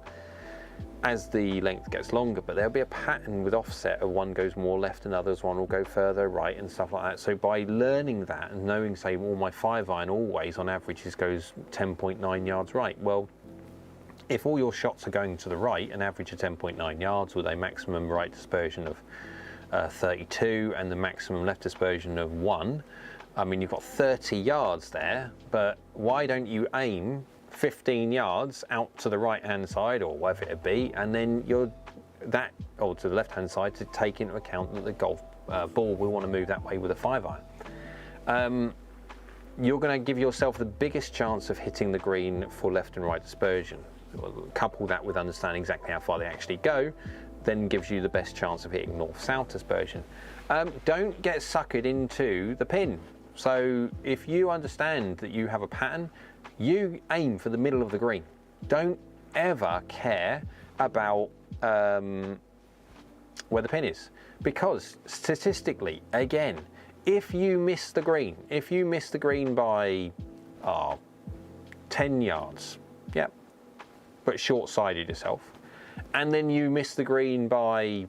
as the length gets longer, but there'll be a pattern with offset of one goes more left and others, one will go further right and stuff like that. So by learning that and knowing, say, well, my 5-iron always on average goes 10.9 yards right. Well, if all your shots are going to the right, an average of 10.9 yards with a maximum right dispersion of 32 and the maximum left dispersion of 1, I mean, you've got 30 yards there, but why don't you aim 15 yards out to the right hand side or whatever it be, and then you're that, or to the left hand side, to take into account that the golf ball will want to move that way with a 5-iron. You're going to give yourself the biggest chance of hitting the green for left and right dispersion. Couple that with understanding exactly how far they actually go, then gives you the best chance of hitting north-south dispersion. Don't get suckered into the pin. So if you understand that you have a pattern, you aim for the middle of the green. Don't ever care about where the pin is, because statistically, again, if you miss the green by 10 yards, yeah, but short-sided yourself, and then you miss the green by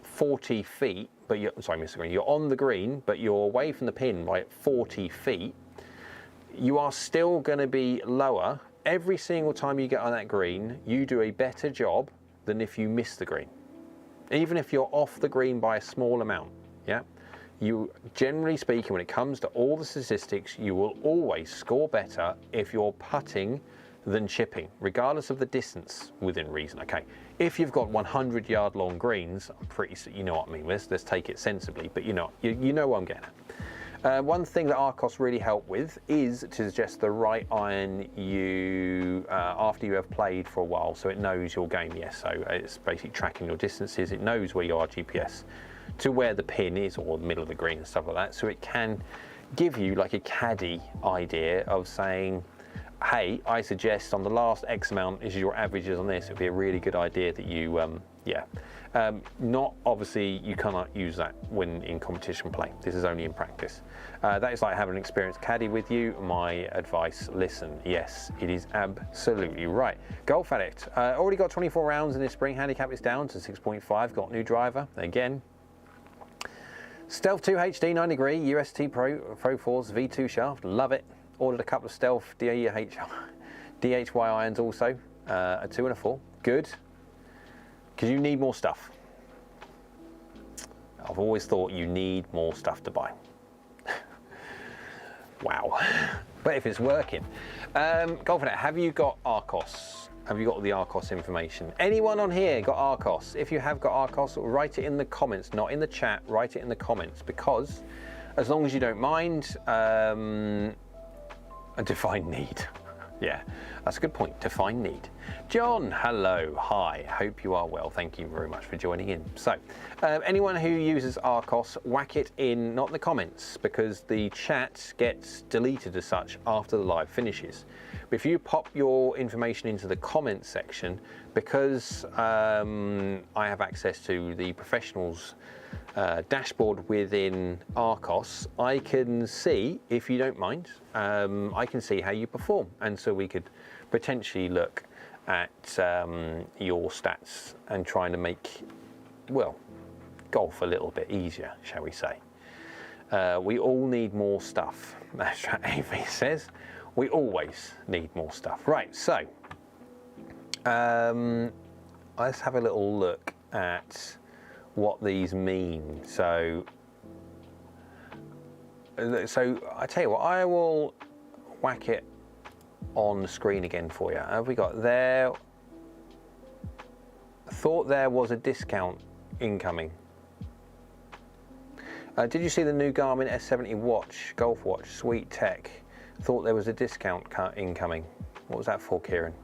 40 feet, but you're on the green, but you're away from the pin by 40 feet, you are still going to be lower. Every single time you get on that green, you do a better job than if you miss the green. Even if you're off the green by a small amount, yeah? You, generally speaking, when it comes to all the statistics, you will always score better if you're putting than chipping, regardless of the distance within reason. Okay, if you've got 100-yard long greens, I'm pretty, you know what I mean. Let's take it sensibly, but you know what I'm getting at. One thing that Arcos really help with is to suggest the right iron you after you have played for a while, so it knows your game. Yes, so it's basically tracking your distances. It knows where you are GPS to where the pin is, or the middle of the green and stuff like that. So it can give you like a caddy idea of saying, hey, I suggest on the last X amount is your averages on this. It'd be a really good idea that you, not obviously you cannot use that when in competition play. This is only in practice. That is like having an experienced caddy with you. My advice, listen. Yes, it is absolutely right. Golf Addict, already got 24 rounds in this spring. Handicap is down to 6.5. Got new driver again. Stealth 2 HD 9 degree UST Pro Force V2 shaft. Love it. Ordered a couple of Stealth DHY irons also, a 2 and a 4. Good, because you need more stuff. I've always thought you need more stuff to buy. Wow. But if it's working. GolfNut, have you got Arcos? Have you got the Arcos information? Anyone on here got Arcos? If you have got Arcos, write it in the comments, not in the chat, write it in the comments, because as long as you don't mind, a defined need. Yeah, that's a good point, defined need. John, hello, hi, hope you are well. Thank you very much for joining in. So, anyone who uses Arcos, whack it in, not in the comments, because the chat gets deleted as such after the live finishes. But if you pop your information into the comments section, because I have access to the professionals dashboard within Arcos, I can see, if you don't mind, I can see how you perform, and so we could potentially look at your stats and trying to make, well, golf a little bit easier, shall we say. We all need more stuff. That's what AV says. We always need more stuff. Right, so let's have a little look at what these mean. So I tell you what, I will whack it on the screen again for you. Have we got there? Thought there was a discount incoming. Did you see the new Garmin S70 watch, golf watch, sweet tech? Thought there was a discount incoming. What was that for, Kieran?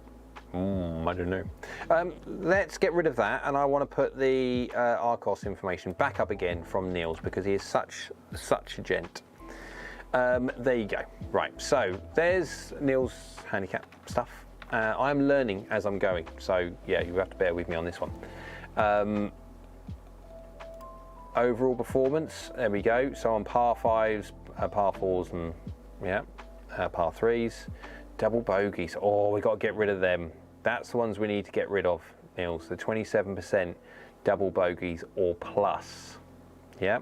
I don't know. Let's get rid of that, and I want to put the Arcos information back up again from Niels, because he is such a gent. There you go. Right, so there's Niels' handicap stuff. I'm learning as I'm going, so yeah, you have to bear with me on this one. Overall performance, there we go. So on par 5s, par 4s, and yeah, par 3s, double bogeys. Oh, we've got to get rid of them. That's the ones we need to get rid of, Niels. The 27% double bogeys or plus. Yeah.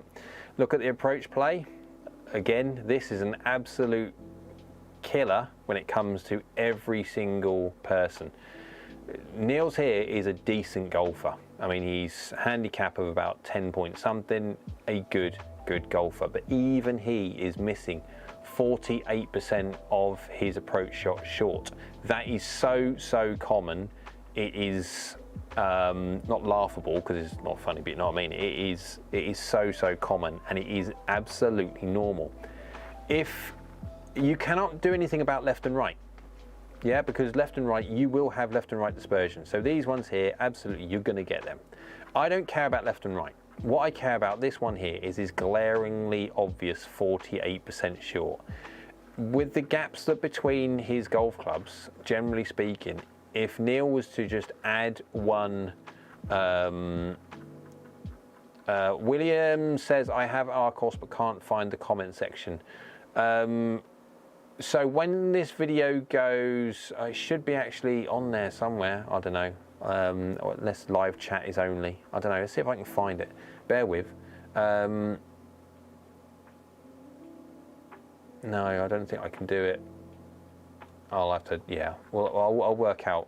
Look at the approach play. Again, this is an absolute killer when it comes to every single person. Niels here is a decent golfer. I mean, he's handicap of about 10 point something, a good golfer, but even he is missing 48% of his approach shot short. That is so common. It is not laughable, because it's not funny, but you know what I mean. It is so common, and it is absolutely normal. If you cannot do anything about left and right, yeah, because left and right, you will have left and right dispersion. So these ones here, absolutely, you're going to get them. I don't care about left and right. What I care about this one here is his glaringly obvious 48% short. with the gaps that between his golf clubs, generally speaking, if Neil was to just add one, William says, I have Arcos but can't find the comment section. So when this video goes, it should be actually on there somewhere, I don't know, unless live chat is only, I don't know, let's see if I can find it, bear with. No, I don't think I can do it. I'll have to, yeah. Well, I'll work out.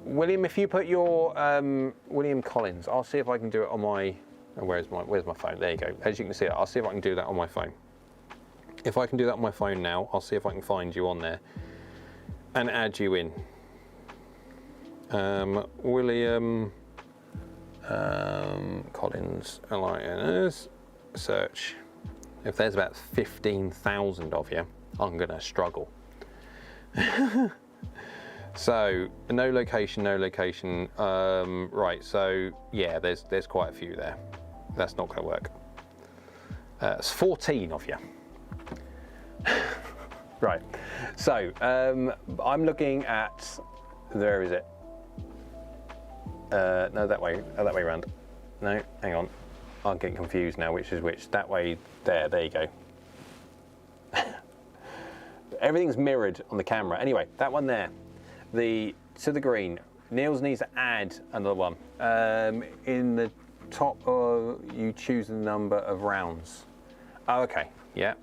William, if you put your William Collins, I'll see if I can do it on my. Oh, where's my phone? There you go. As you can see, I'll see if I can do that on my phone. If I can do that on my phone now, I'll see if I can find you on there and add you in. William Collins, Alliance, search. If there's about 15,000 of you, I'm gonna struggle. So no location, no location. Right, so yeah, there's quite a few there. That's not gonna work. It's 14 of you. Right, so I'm looking at, where is it? No, that way around. No, hang on. I'm getting confused now, which is which. That way, there you go. Everything's mirrored on the camera. Anyway, that one there, to the green. Niels needs to add another one. In the top, you choose the number of rounds. Oh, okay, yeah.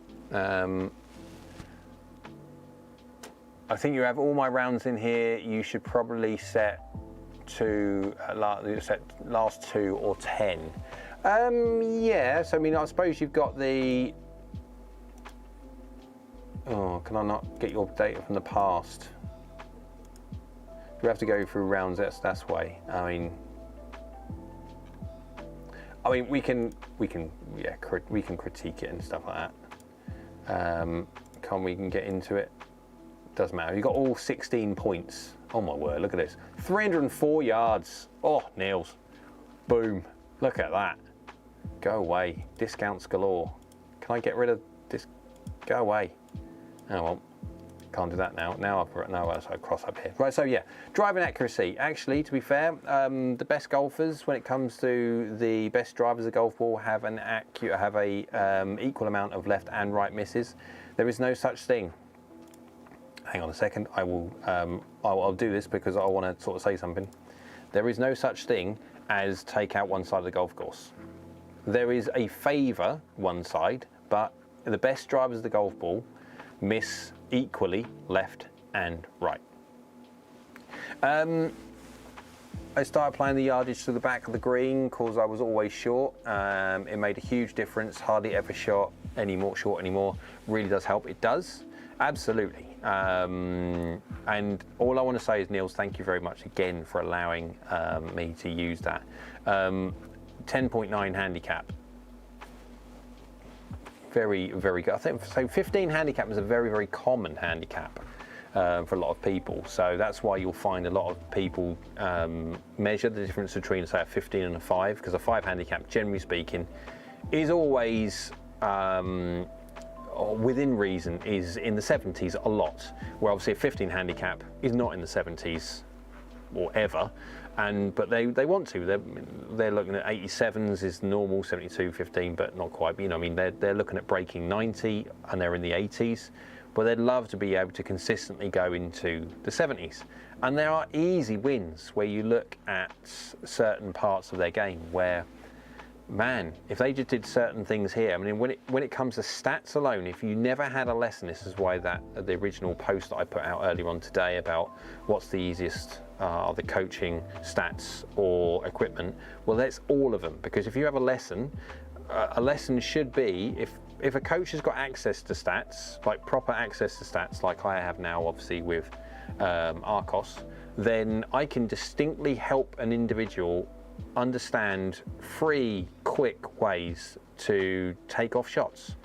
I think you have all my rounds in here. You should probably set to last 2 or 10. Yeah, so I mean, I suppose you've got the, oh, can I not get your data from the past? You have to go through rounds, that's way. I mean, we can critique it and stuff like that. We can get into it. Doesn't matter. You got all 16 points. Oh my word! Look at this. 304 yards. Oh, Niels. Boom. Look at that. Go away. Discounts galore. Can I get rid of this? Go away. Oh well. Can't do that now. Now I cross up here. Right, so yeah, driving accuracy. Actually, to be fair, the best golfers, when it comes to the best drivers of golf ball, have a equal amount of left and right misses. There is no such thing. Hang on a second. I'll do this because I want to sort of say something. There is no such thing as take out one side of the golf course. There is a favour one side, but the best drivers of the golf ball miss equally left and right. I started playing the yardage to the back of the green because I was always short. It made a huge difference. Hardly ever short anymore. Really does help. It does, absolutely. And all I want to say is, Niels, thank you very much again for allowing me to use that. 10.9 handicap. Very, very good. I think so. 15 handicap is a very, very common handicap for a lot of people. So that's why you'll find a lot of people measure the difference between, say, a 15 and a 5, because a 5 handicap, generally speaking, is always within reason, is in the 70s a lot. Where obviously a 15 handicap is not in the 70s or ever. But they want to. They're looking at 87s is normal, 72, 15, but not quite. You know, I mean, they're looking at breaking 90, and they're in the 80s. But they'd love to be able to consistently go into the 70s. And there are easy wins where you look at certain parts of their game where, man, if they just did certain things here. I mean, when it comes to stats alone, if you never had a lesson, this is why the original post that I put out earlier on today about what's the easiest are the coaching, stats or equipment, well, that's all of them. Because if you have a lesson should be, if a coach has got access to stats, like proper access to stats, like I have now obviously with Arcos, then I can distinctly help an individual understand 3 quick ways to take off shots.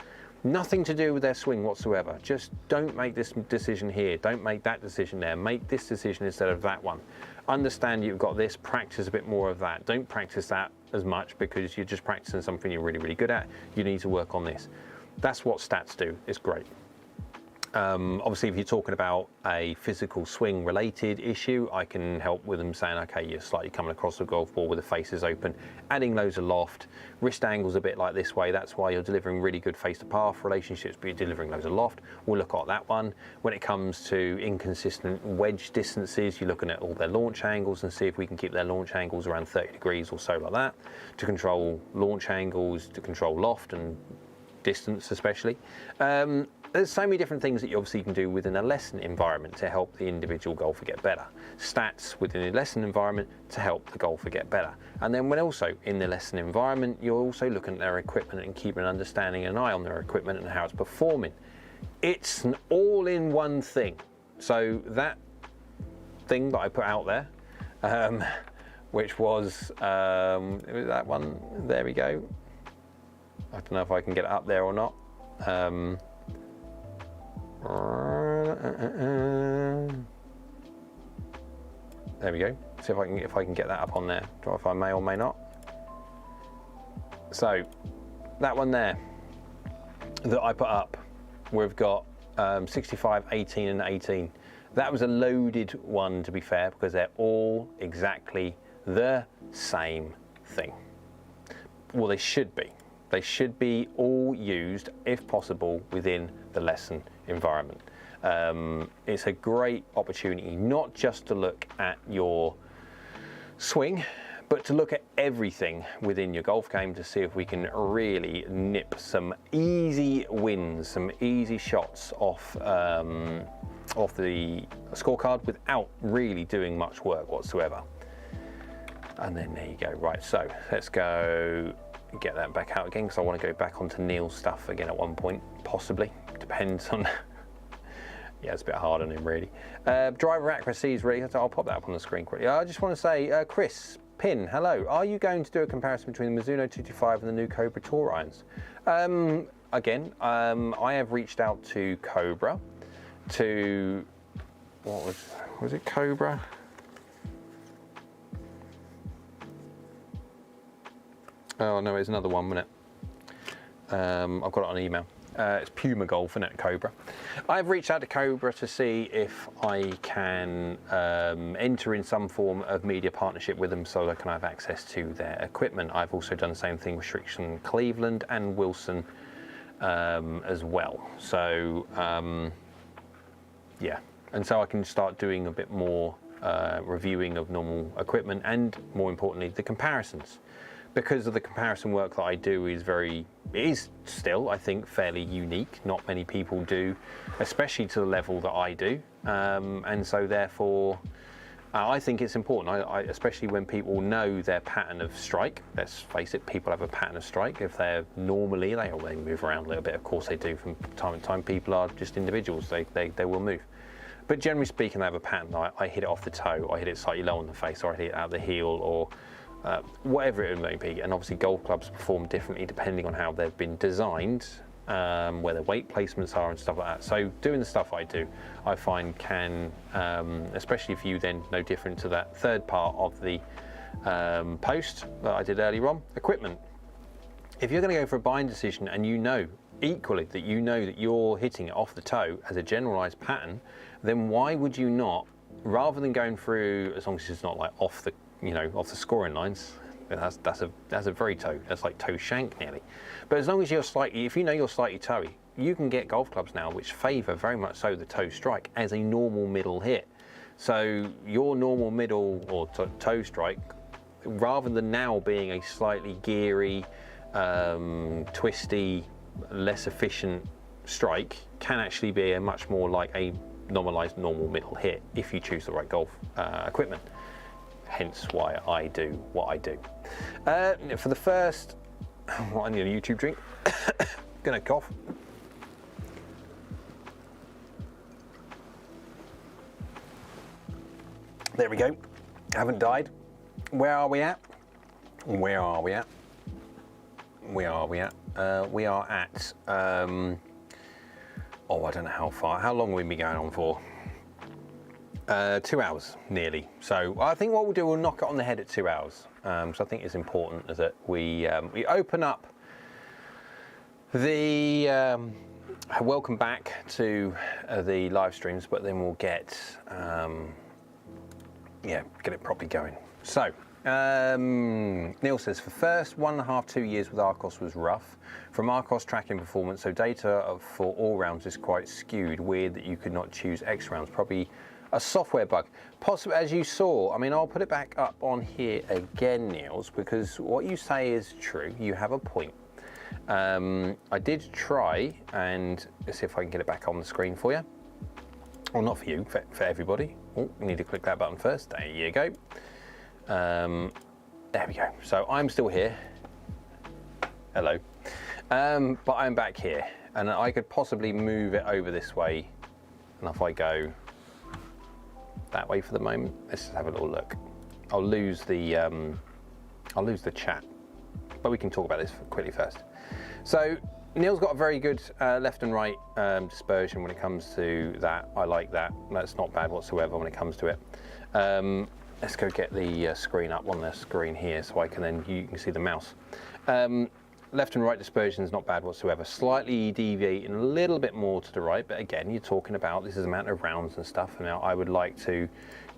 Nothing to do with their swing whatsoever. Just don't make this decision here. Don't make that decision there. Make this decision instead of that one. Understand you've got this, practice a bit more of that. Don't practice that as much because you're just practicing something you're really, really good at. You need to work on this. That's what stats do. It's great. Obviously, if you're talking about a physical swing related issue, I can help with them saying, okay, you're slightly coming across the golf ball with the faces open, adding loads of loft, wrist angles a bit like this way. That's why you're delivering really good face to path relationships, but you're delivering loads of loft. We'll look at that one. When it comes to inconsistent wedge distances, you're looking at all their launch angles and see if we can keep their launch angles around 30 degrees or so like that to control launch angles, to control loft and distance especially. There's so many different things that you obviously can do within a lesson environment to help the individual golfer get better. Stats within a lesson environment to help the golfer get better. And then when also in the lesson environment, you're also looking at their equipment and keeping an understanding and an eye on their equipment and how it's performing. It's an all-in-one thing. So that thing that I put out there, which was that one, there we go. I don't know if I can get it up there or not. There we go. See if I can get that up on there. Don't know if I may or may not. So that one there that I put up, we've got 65, 18 and 18. That was a loaded one, to be fair, because they're all exactly the same thing. Well, they should be. They should be all used, if possible, within the lesson environment. It's a great opportunity not just to look at your swing, but to look at everything within your golf game to see if we can really nip some easy wins, some easy shots off the scorecard without really doing much work whatsoever. And then there you go. Right, so let's go get that back out again, because I want to go back onto Neil's stuff again at one point, possibly. Depends on yeah, it's a bit hard on him really. Driver accuracy is really, I'll pop that up on the screen quickly. I just want to say, Chris Pin, hello, are you going to do a comparison between the Mizuno 225 and the new Cobra Tour irons? Again, I have reached out to Cobra to, what was it Cobra? Oh no, it's another one, wasn't it? I've got it on email. It's Puma Golf, isn't it, Cobra? I've reached out to Cobra to see if I can enter in some form of media partnership with them so I can have access to their equipment. I've also done the same thing with Strickland Cleveland and Wilson as well. So yeah, and so I can start doing a bit more reviewing of normal equipment and, more importantly, the comparisons. Because of the comparison work that I do is still, I think, fairly unique. Not many people do, especially to the level that I do. And so therefore, I think it's important, especially when people know their pattern of strike. Let's face it, people have a pattern of strike. If they're normally, they move around a little bit. Of course they do from time to time. People are just individuals, they will move. But generally speaking, they have a pattern. I hit it off the toe, I hit it slightly low on the face, or I hit it out the heel, or whatever it may be. And obviously golf clubs perform differently depending on how they've been designed, where their weight placements are and stuff like that. So doing the stuff I do, I find can, especially if you then know different to that third part of the post that I did earlier on, equipment. If you're going to go for a buying decision and you know equally that you're hitting it off the toe as a generalized pattern, then why would you not, rather than going through, as long as it's not like off the scoring lines, that's a very toe, that's like toe shank nearly. But as long as if you know you're slightly toey, you can get golf clubs now which favour very much so the toe strike as a normal middle hit. So your normal middle or toe strike, rather than now being a slightly geary, twisty, less efficient strike, can actually be a much more like a normalised normal middle hit if you choose the right golf equipment. Hence why I do what I do. For the first, I need a YouTube drink. Gonna cough. There we go. Haven't died. Where are we at? Where are we at? Where are we at? We are at, oh, I don't know how far. How long have we been going on for? 2 hours, nearly. So I think what we'll do, we'll knock it on the head at 2 hours. So I think it's important that we open up Welcome back to the live streams, but then we'll get get it properly going. So Neil says, for first 1.5 to 2 years with Arcos was rough. From Arcos tracking performance, so data for all rounds is quite skewed. Weird that you could not choose X rounds. Probably a software bug. Possibly, as you saw. I mean, I'll put it back up on here again, Niels, because what you say is true. You have a point. I did try, and let's see if I can get it back on the screen for you. Well, not for you, for everybody. Oh, you need to click that button first. There you go. There we go. So I'm still here. Hello. But I'm back here, and I could possibly move it over this way. And if I go that way for the moment, let's just have a little look. I'll lose the chat, but we can talk about this quickly first. So Neil's got a very good left and right dispersion when it comes to that. I like that. That's not bad whatsoever when it comes to it. Let's go get the screen up on the screen here so I can you can see the mouse. Left and right dispersion is not bad whatsoever. Slightly deviating a little bit more to the right, but again, you're talking about this is the amount of rounds and stuff. Now I would like to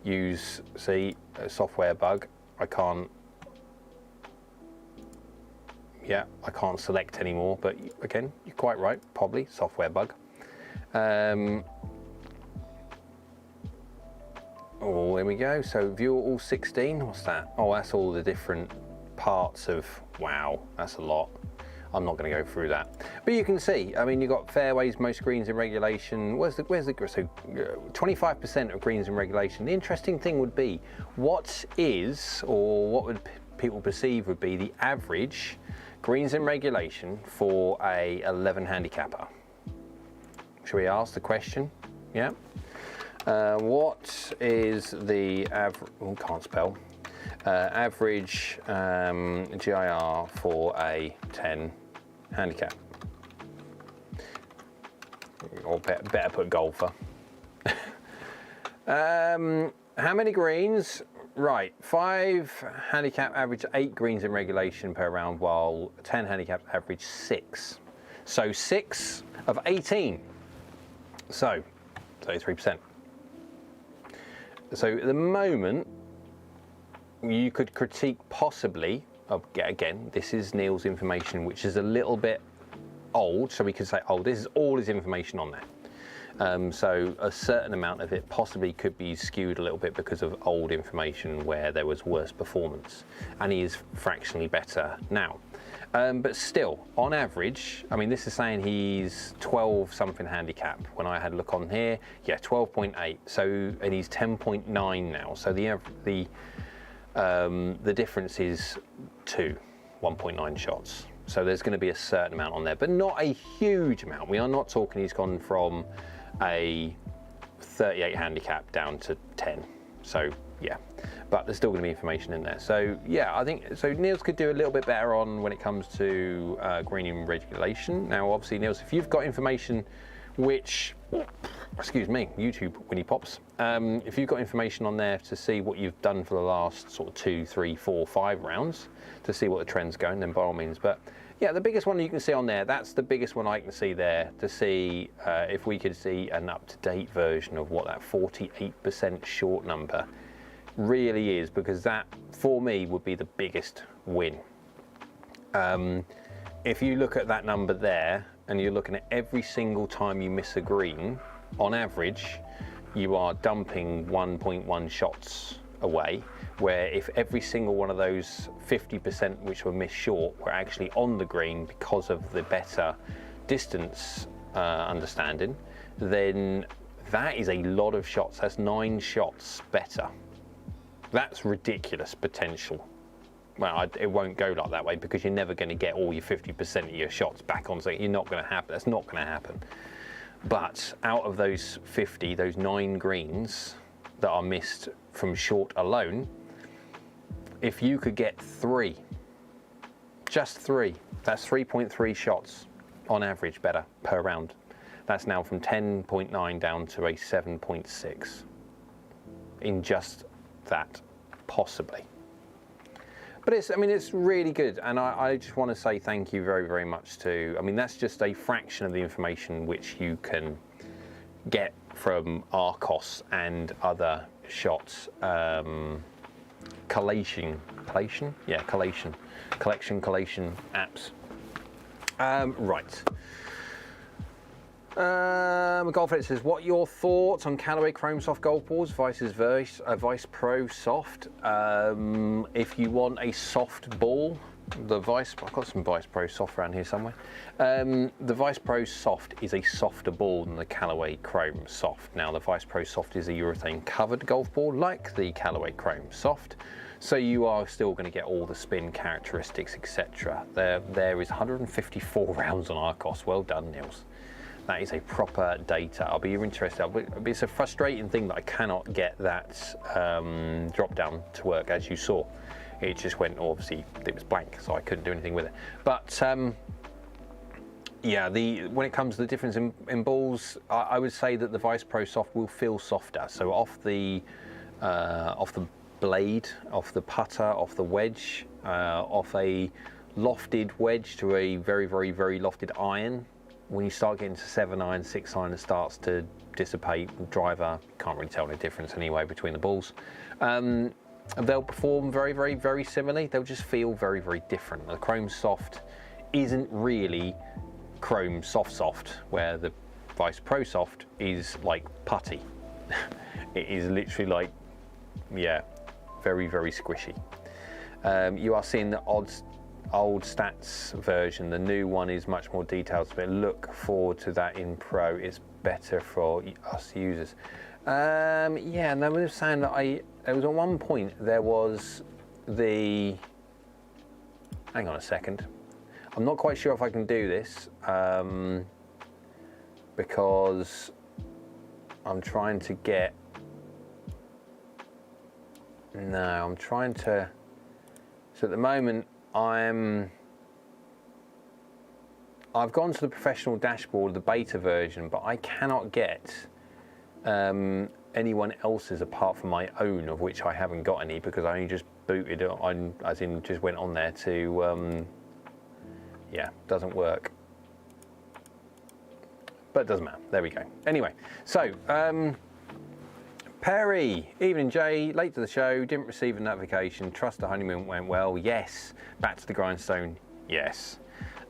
use, see, a software bug. I can't select anymore, but again, you're quite right, probably software bug. Oh, there we go. So view all 16, what's that? Oh, that's all the different parts of, wow, that's a lot. I'm not going to go through that. But you can see, I mean, you've got fairways, most greens in regulation. Where's the so 25% of greens in regulation. The interesting thing would be, what would people perceive would be the average greens in regulation for a 11 handicapper? Should we ask the question? Yeah. What is the average? Oh, can't spell. Average GIR for a 10 handicap, or better put golfer. How many greens? Right, 5 handicap average 8 greens in regulation per round, while 10 handicap average 6. So 6 of 18. So 33%. So at the moment, you could critique possibly, again, this is Neil's information, which is a little bit old, so we could say, oh, this is all his information on there. So a certain amount of it possibly could be skewed a little bit because of old information where there was worse performance, and he is fractionally better now. But still, on average, I mean, this is saying he's 12 something handicap. When I had a look on here, yeah, 12.8. So, and he's 10.9 now. So the difference is 1.9 shots. So there's going to be a certain amount on there, but not a huge amount. We are not talking he's gone from a 38 handicap down to 10. So yeah, but there's still going to be information in there. So yeah, I think so. Niels could do a little bit better on when it comes to greening regulation. Now, obviously, Niels, if you've got information which, excuse me, YouTube when he pops, if you've got information on there to see what you've done for the last sort of 2, 3, 4, 5 rounds to see what the trend's going, then by all means. But yeah, the biggest one you can see on there, that's the biggest one I can see there, to see if we could see an up-to-date version of what that 48% short number really is, because that for me would be the biggest win. If you look at that number there and you're looking at every single time you miss a green, on average you are dumping 1.1 shots away, where if every single one of those 50% which were missed short were actually on the green because of the better distance understanding, then that is a lot of shots. That's 9 shots better. That's ridiculous potential. Well, it won't go like that way, because you're never going to get all your 50% of your shots back on. So you're not going to happen. That's not going to happen. But out of those 50, those 9 greens that are missed from short alone, if you could get 3, just 3, that's 3.3 shots on average better per round. That's now from 10.9 down to a 7.6 in just that, possibly. But it's, I mean, it's really good, and I just want to say thank you very, very much to, I mean, that's just a fraction of the information which you can get from Arcos and other shots. Collation apps. Right. Golf Edit says, what are your thoughts on Callaway Chrome Soft golf balls versus Vice Pro Soft? If you want a soft ball, the Vice, I've got some Vice Pro Soft around here somewhere. The Vice Pro Soft is a softer ball than the Callaway Chrome Soft. Now, the Vice Pro Soft is a urethane covered golf ball like the Callaway Chrome Soft. So you are still going to get all the spin characteristics, etc. There is 154 rounds on Arcos. Well done, Niels. That is a proper data. I'll be interested. It's a frustrating thing that I cannot get that drop down to work, as you saw. It just went, obviously, it was blank, so I couldn't do anything with it. But yeah, when it comes to the difference in balls, I would say that the Vice Pro Soft will feel softer. So off the blade, off the putter, off the wedge, off a lofted wedge to a very, very, very lofted iron. When you start getting to 7-iron, 6-iron, it starts to dissipate. Driver, can't really tell the difference anyway between the balls. They'll perform very, very, very similarly. They'll just feel very, very different. The Chrome Soft isn't really Chrome Soft, where the Vice Pro Soft is like putty. It is literally like, yeah, very, very squishy. You are seeing the old stats version. The new one is much more detailed, so look forward to that in Pro. It's better for us users. Yeah, and I was saying that there was at one point there was the, hang on a second, I'm not quite sure if I can do this because I'm trying to get, no, I'm trying to, so at the moment I've gone to the professional dashboard, the beta version, but I cannot get anyone else's apart from my own, of which I haven't got any because I only just booted it on, as in just went on there to, yeah, doesn't work. But it doesn't matter, there we go. Anyway, so, Perry, evening Jay, late to the show, didn't receive a notification, trust the honeymoon went well, yes. Back to the grindstone, yes.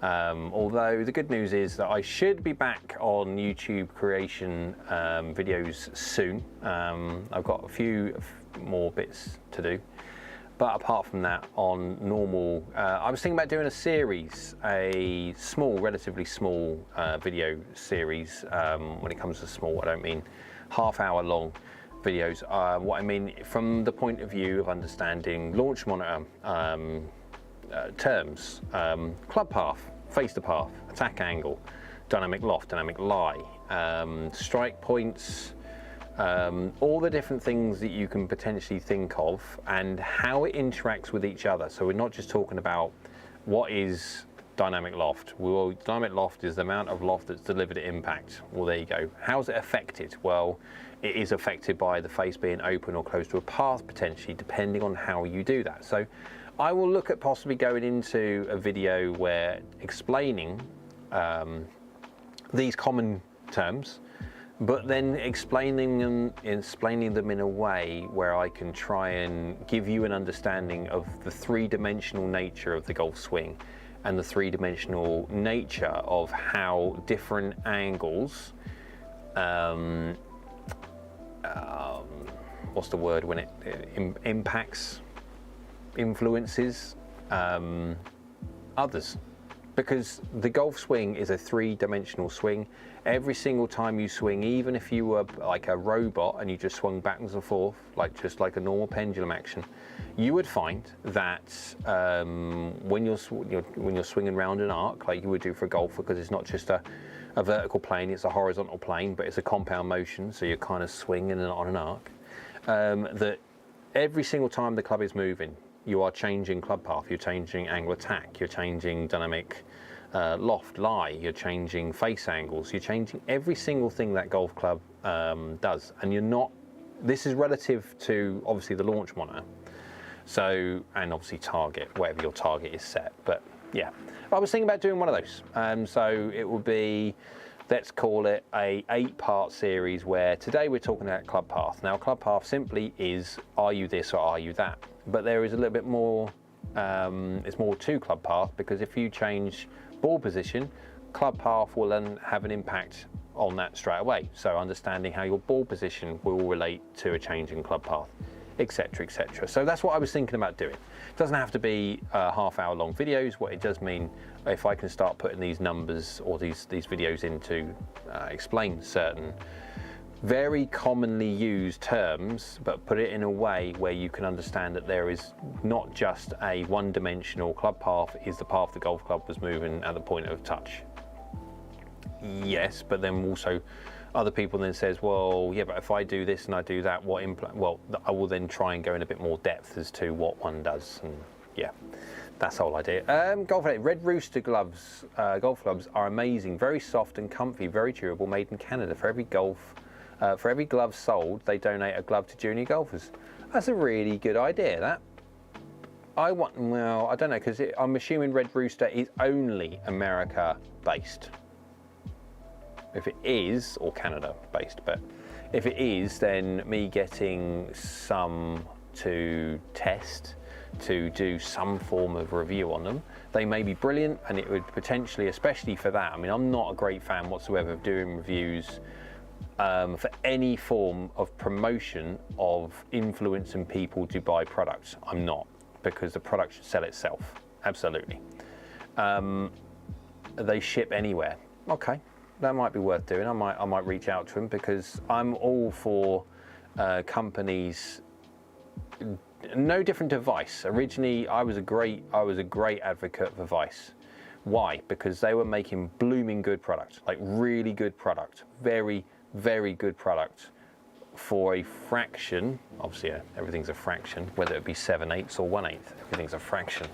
Although the good news is that I should be back on YouTube creation videos soon. I've got a few more bits to do. But apart from that, on normal, I was thinking about doing a series, a small, relatively small video series. When it comes to small, I don't mean half-hour long videos. What I mean from the point of view of understanding launch monitor terms, club path, face to path, attack angle, dynamic loft, dynamic lie, strike points, all the different things that you can potentially think of and how it interacts with each other. So we're not just talking about what is dynamic loft. Well, dynamic loft is the amount of loft that's delivered at impact. Well, there you go. How's it affected? Well, it is affected by the face being open or close to a path potentially, depending on how you do that. So I will look at possibly going into a video where explaining these common terms, but then explaining them in a way where I can try and give you an understanding of the three-dimensional nature of the golf swing and the three-dimensional nature of how different angles, what's the word when it impacts, influences others. Because the golf swing is a three-dimensional swing. Every single time you swing, even if you were like a robot and you just swung backwards and forth, just like a normal pendulum action, you would find that when you're swinging around an arc, like you would do for a golfer, because it's not just a vertical plane, it's a horizontal plane, but it's a compound motion, so you're kind of swinging on an arc, that every single time the club is moving, you are changing club path, you're changing angle attack, you're changing dynamic loft, lie, you're changing face angles, you're changing every single thing that golf club does. And you're not, this is relative to obviously the launch monitor. So, and obviously target, whatever your target is set. But yeah, I was thinking about doing one of those. So it will be, let's call it a 8-part series where today we're talking about club path. Now club path simply is, are you this or are you that? But there is a little bit more, it's more to club path, because if you change ball position, club path will then have an impact on that straight away. So understanding how your ball position will relate to a change in club path, etc, etc. So that's what I was thinking about doing. It doesn't have to be half-hour long videos. What it does mean, if I can start putting these numbers or these videos in to explain certain very commonly used terms, but put it in a way where you can understand that there is not just a one-dimensional club path is the path the golf club was moving at the point of touch. Yes, but then also other people then says, well, yeah, but if I do this and I do that, what well, I will then try and go in a bit more depth as to what one does, and yeah, that's the whole idea. GolfNut Red Rooster gloves, golf clubs are amazing, very soft and comfy, very durable, made in Canada. For every glove sold, they donate a glove to junior golfers. That's a really good idea, that. Well, I don't know, because I'm assuming Red Rooster is only America based. If it is, or Canada based, but if it is, then me getting some to test, to do some form of review on them, they may be brilliant, and it would potentially, especially for that, I mean, I'm not a great fan whatsoever of doing reviews for any form of promotion of influencing people to buy products. I'm not, because the product should sell itself, absolutely. They ship anywhere, okay. That might be worth doing. I might reach out to them, because I'm all for companies. No different to Vice. Originally, I was a great advocate for Vice. Why? Because they were making blooming good product, like really good product, very, very good product for a fraction. Obviously, everything's a fraction, whether it be 7/8 or 1/8. Everything's a fraction.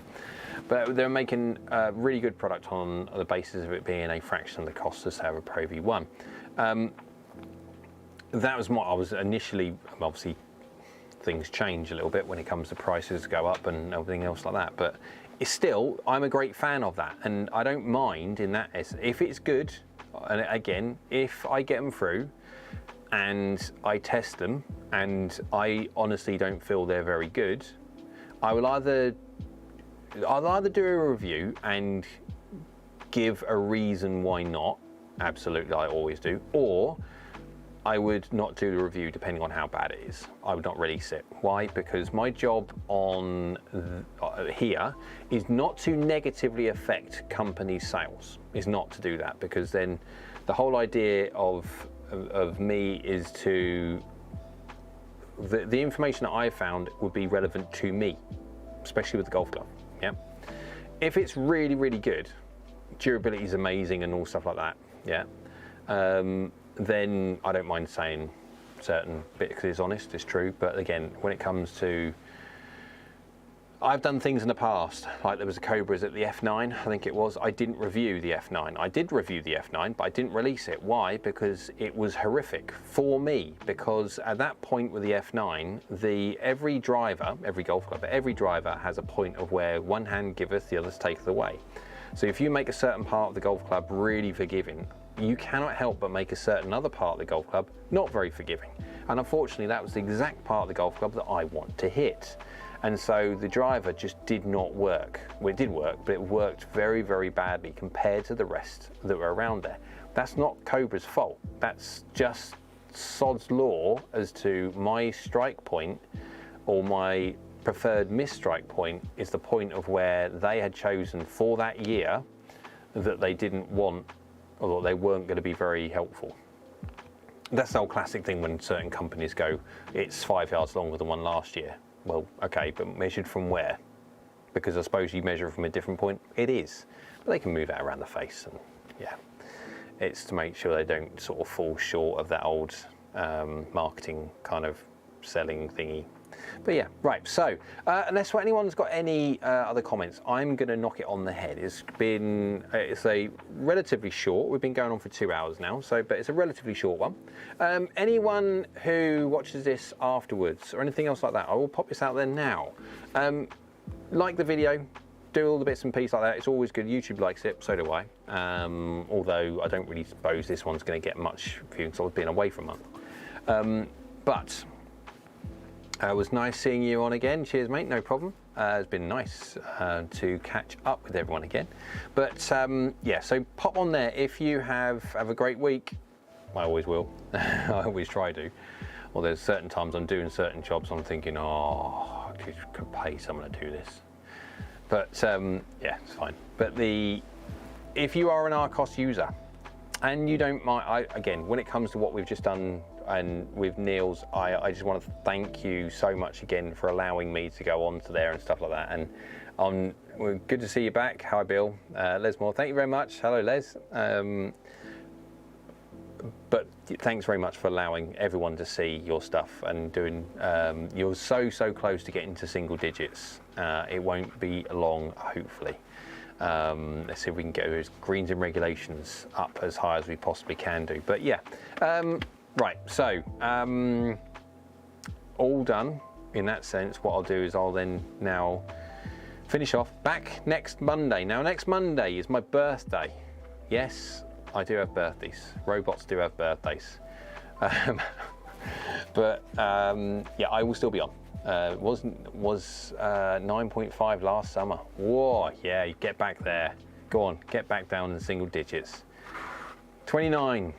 But they're making a really good product on the basis of it being a fraction of the cost of, say, a Pro V1. That was what I was initially, obviously things change a little bit when it comes to prices go up and everything else like that. But it's still, I'm a great fan of that. And I don't mind in that, if it's good, and again, if I get them through and I test them and I honestly don't feel they're very good, I'll either do a review and give a reason why not, absolutely, I always do, or I would not do the review depending on how bad it is. I would not release it. Why? Because my job on here is not to negatively affect company sales, is not to do that, because then the whole idea of me is to, the information that I found would be relevant to me, especially with the golf club. Yeah, if it's really, really good, durability is amazing and all stuff like that, yeah, then I don't mind saying certain bits, because it's honest, it's true. But again, when it comes to, I've done things in the past, like there was a Cobras at the F9, I think it was. I didn't review the F9. I did review the F9, but I didn't release it. Why? Because it was horrific for me. Because at that point with the F9, every driver, every golf club, every driver has a point of where one hand giveth, the others taketh away. So if you make a certain part of the golf club really forgiving, you cannot help but make a certain other part of the golf club not very forgiving. And unfortunately, that was the exact part of the golf club that I want to hit. And so the driver just did not work. Well, it did work, but it worked very, very badly compared to the rest that were around there. That's not Cobra's fault. That's just sod's law as to my strike point, or my preferred misstrike point is the point of where they had chosen for that year that they didn't want, or they weren't going to be very helpful. That's the old classic thing when certain companies go, it's 5 yards longer than one last year. Well, okay, but measured from where? Because I suppose you measure from a different point. It is, but they can move that around the face, and yeah, it's to make sure they don't sort of fall short of that old marketing kind of selling thingy. But yeah, right, so unless anyone's got any other comments, I'm going to knock it on the head. It's a relatively short, we've been going on for 2 hours now, but it's a relatively short one. Anyone who watches this afterwards or anything else like that, I will pop this out there now. Like the video, do all the bits and pieces like that. It's always good. YouTube likes it, so do I. Although I don't really suppose this one's going to get much viewing because I've been away for a month. But it was nice seeing you on again. Cheers, mate. No problem. It's been nice to catch up with everyone again. But yeah, so pop on there if you have a great week. I always will. I always try to. Well, there's certain times I'm doing certain jobs. I'm thinking, oh, I could pay someone to do this. But yeah, it's fine. But if you are an Arcos user and you don't mind, again, when it comes to what we've just done and with Neil's, I just want to thank you so much again for allowing me to go onto there and stuff like that. And we're good to see you back. Hi, Bill. Les Moore, thank you very much. Hello, Les. But thanks very much for allowing everyone to see your stuff and doing. You're so close to getting to single digits. It won't be long, hopefully. Let's see if we can get those greens and regulations up as high as we possibly can do. But yeah, right. So all done in that sense. What I'll do is I'll then now finish off back next Monday. Now next Monday is my birthday. Yes. I do have birthdays. Robots do have birthdays. But yeah, I will still be on. Was 9.5 last summer. Whoa, yeah, you get back there. Go on, get back down in single digits. 29.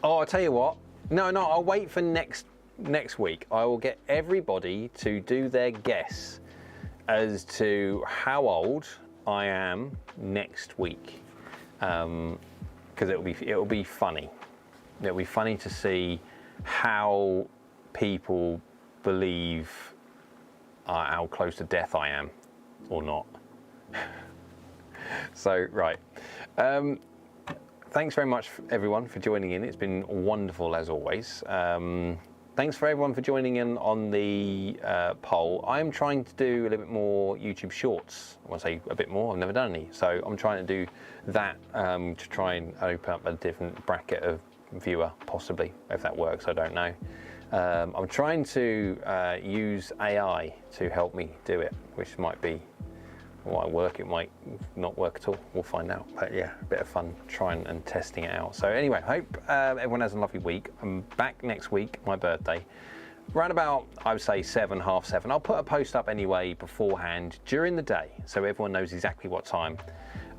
Oh, I'll tell you what. No, I'll wait for next week. I will get everybody to do their guess as to how old I am next week. Because it'll be funny. It'll be funny to see how people believe how close to death I am, or not. So right. Thanks very much everyone for joining in. It's been wonderful as always. Thanks for everyone for joining in on the poll. I'm trying to do a little bit more YouTube Shorts. I want to say a bit more. I've never done any, so I'm trying to do that to try and open up a different bracket of viewer, possibly. If that works, I don't know. I'm trying to use AI to help me do it, which might work. It might not work at all. We'll find out. But yeah, a bit of fun trying and testing it out. So anyway, hope everyone has a lovely week. I'm back next week, my birthday, around about, I would say 7, half 7. I'll put a post up anyway beforehand during the day, so everyone knows exactly what time.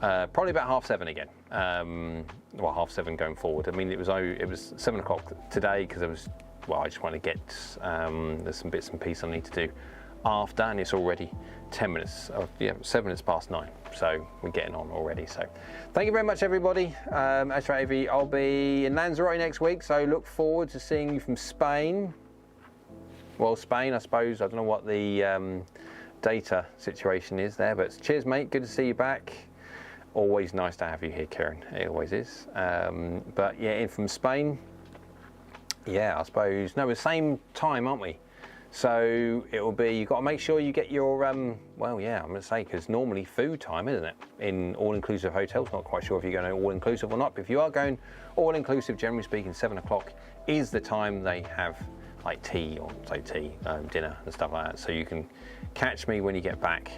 Probably about half 7 again. Well, half 7 going forward. I mean, it was 7 o'clock today because I just want to get there's some bits and pieces I need to do after, and it's already 10 minutes, 7 minutes past 9, so we're getting on already. So thank you very much everybody. As for AV, I'll be in Lanzarote next week, so look forward to seeing you from Spain. Well, Spain, I suppose. I don't know what the data situation is there, but cheers mate, good to see you back. Always nice to have you here, Karen, it always is. But yeah, in from Spain, yeah, I suppose, no, we're the same time, aren't we? So it will be, you've got to make sure you get your, well, yeah, I'm going to say, because normally food time, isn't it? In all-inclusive hotels, not quite sure if you're going all-inclusive or not, but if you are going all-inclusive, generally speaking, 7 o'clock is the time they have like tea, or say tea, dinner and stuff like that. So you can catch me when you get back.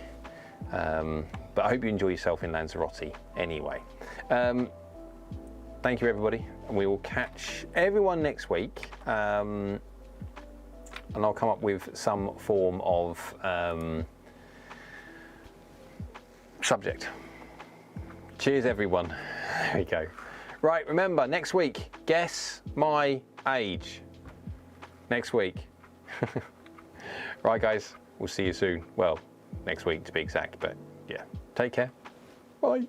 But I hope you enjoy yourself in Lanzarote anyway. Thank you, everybody. And we will catch everyone next week. And I'll come up with some form of subject. Cheers, everyone. There we go. Right, remember, next week, guess my age. Next week. Right, guys, we'll see you soon. Well, next week to be exact, but yeah, take care. Bye.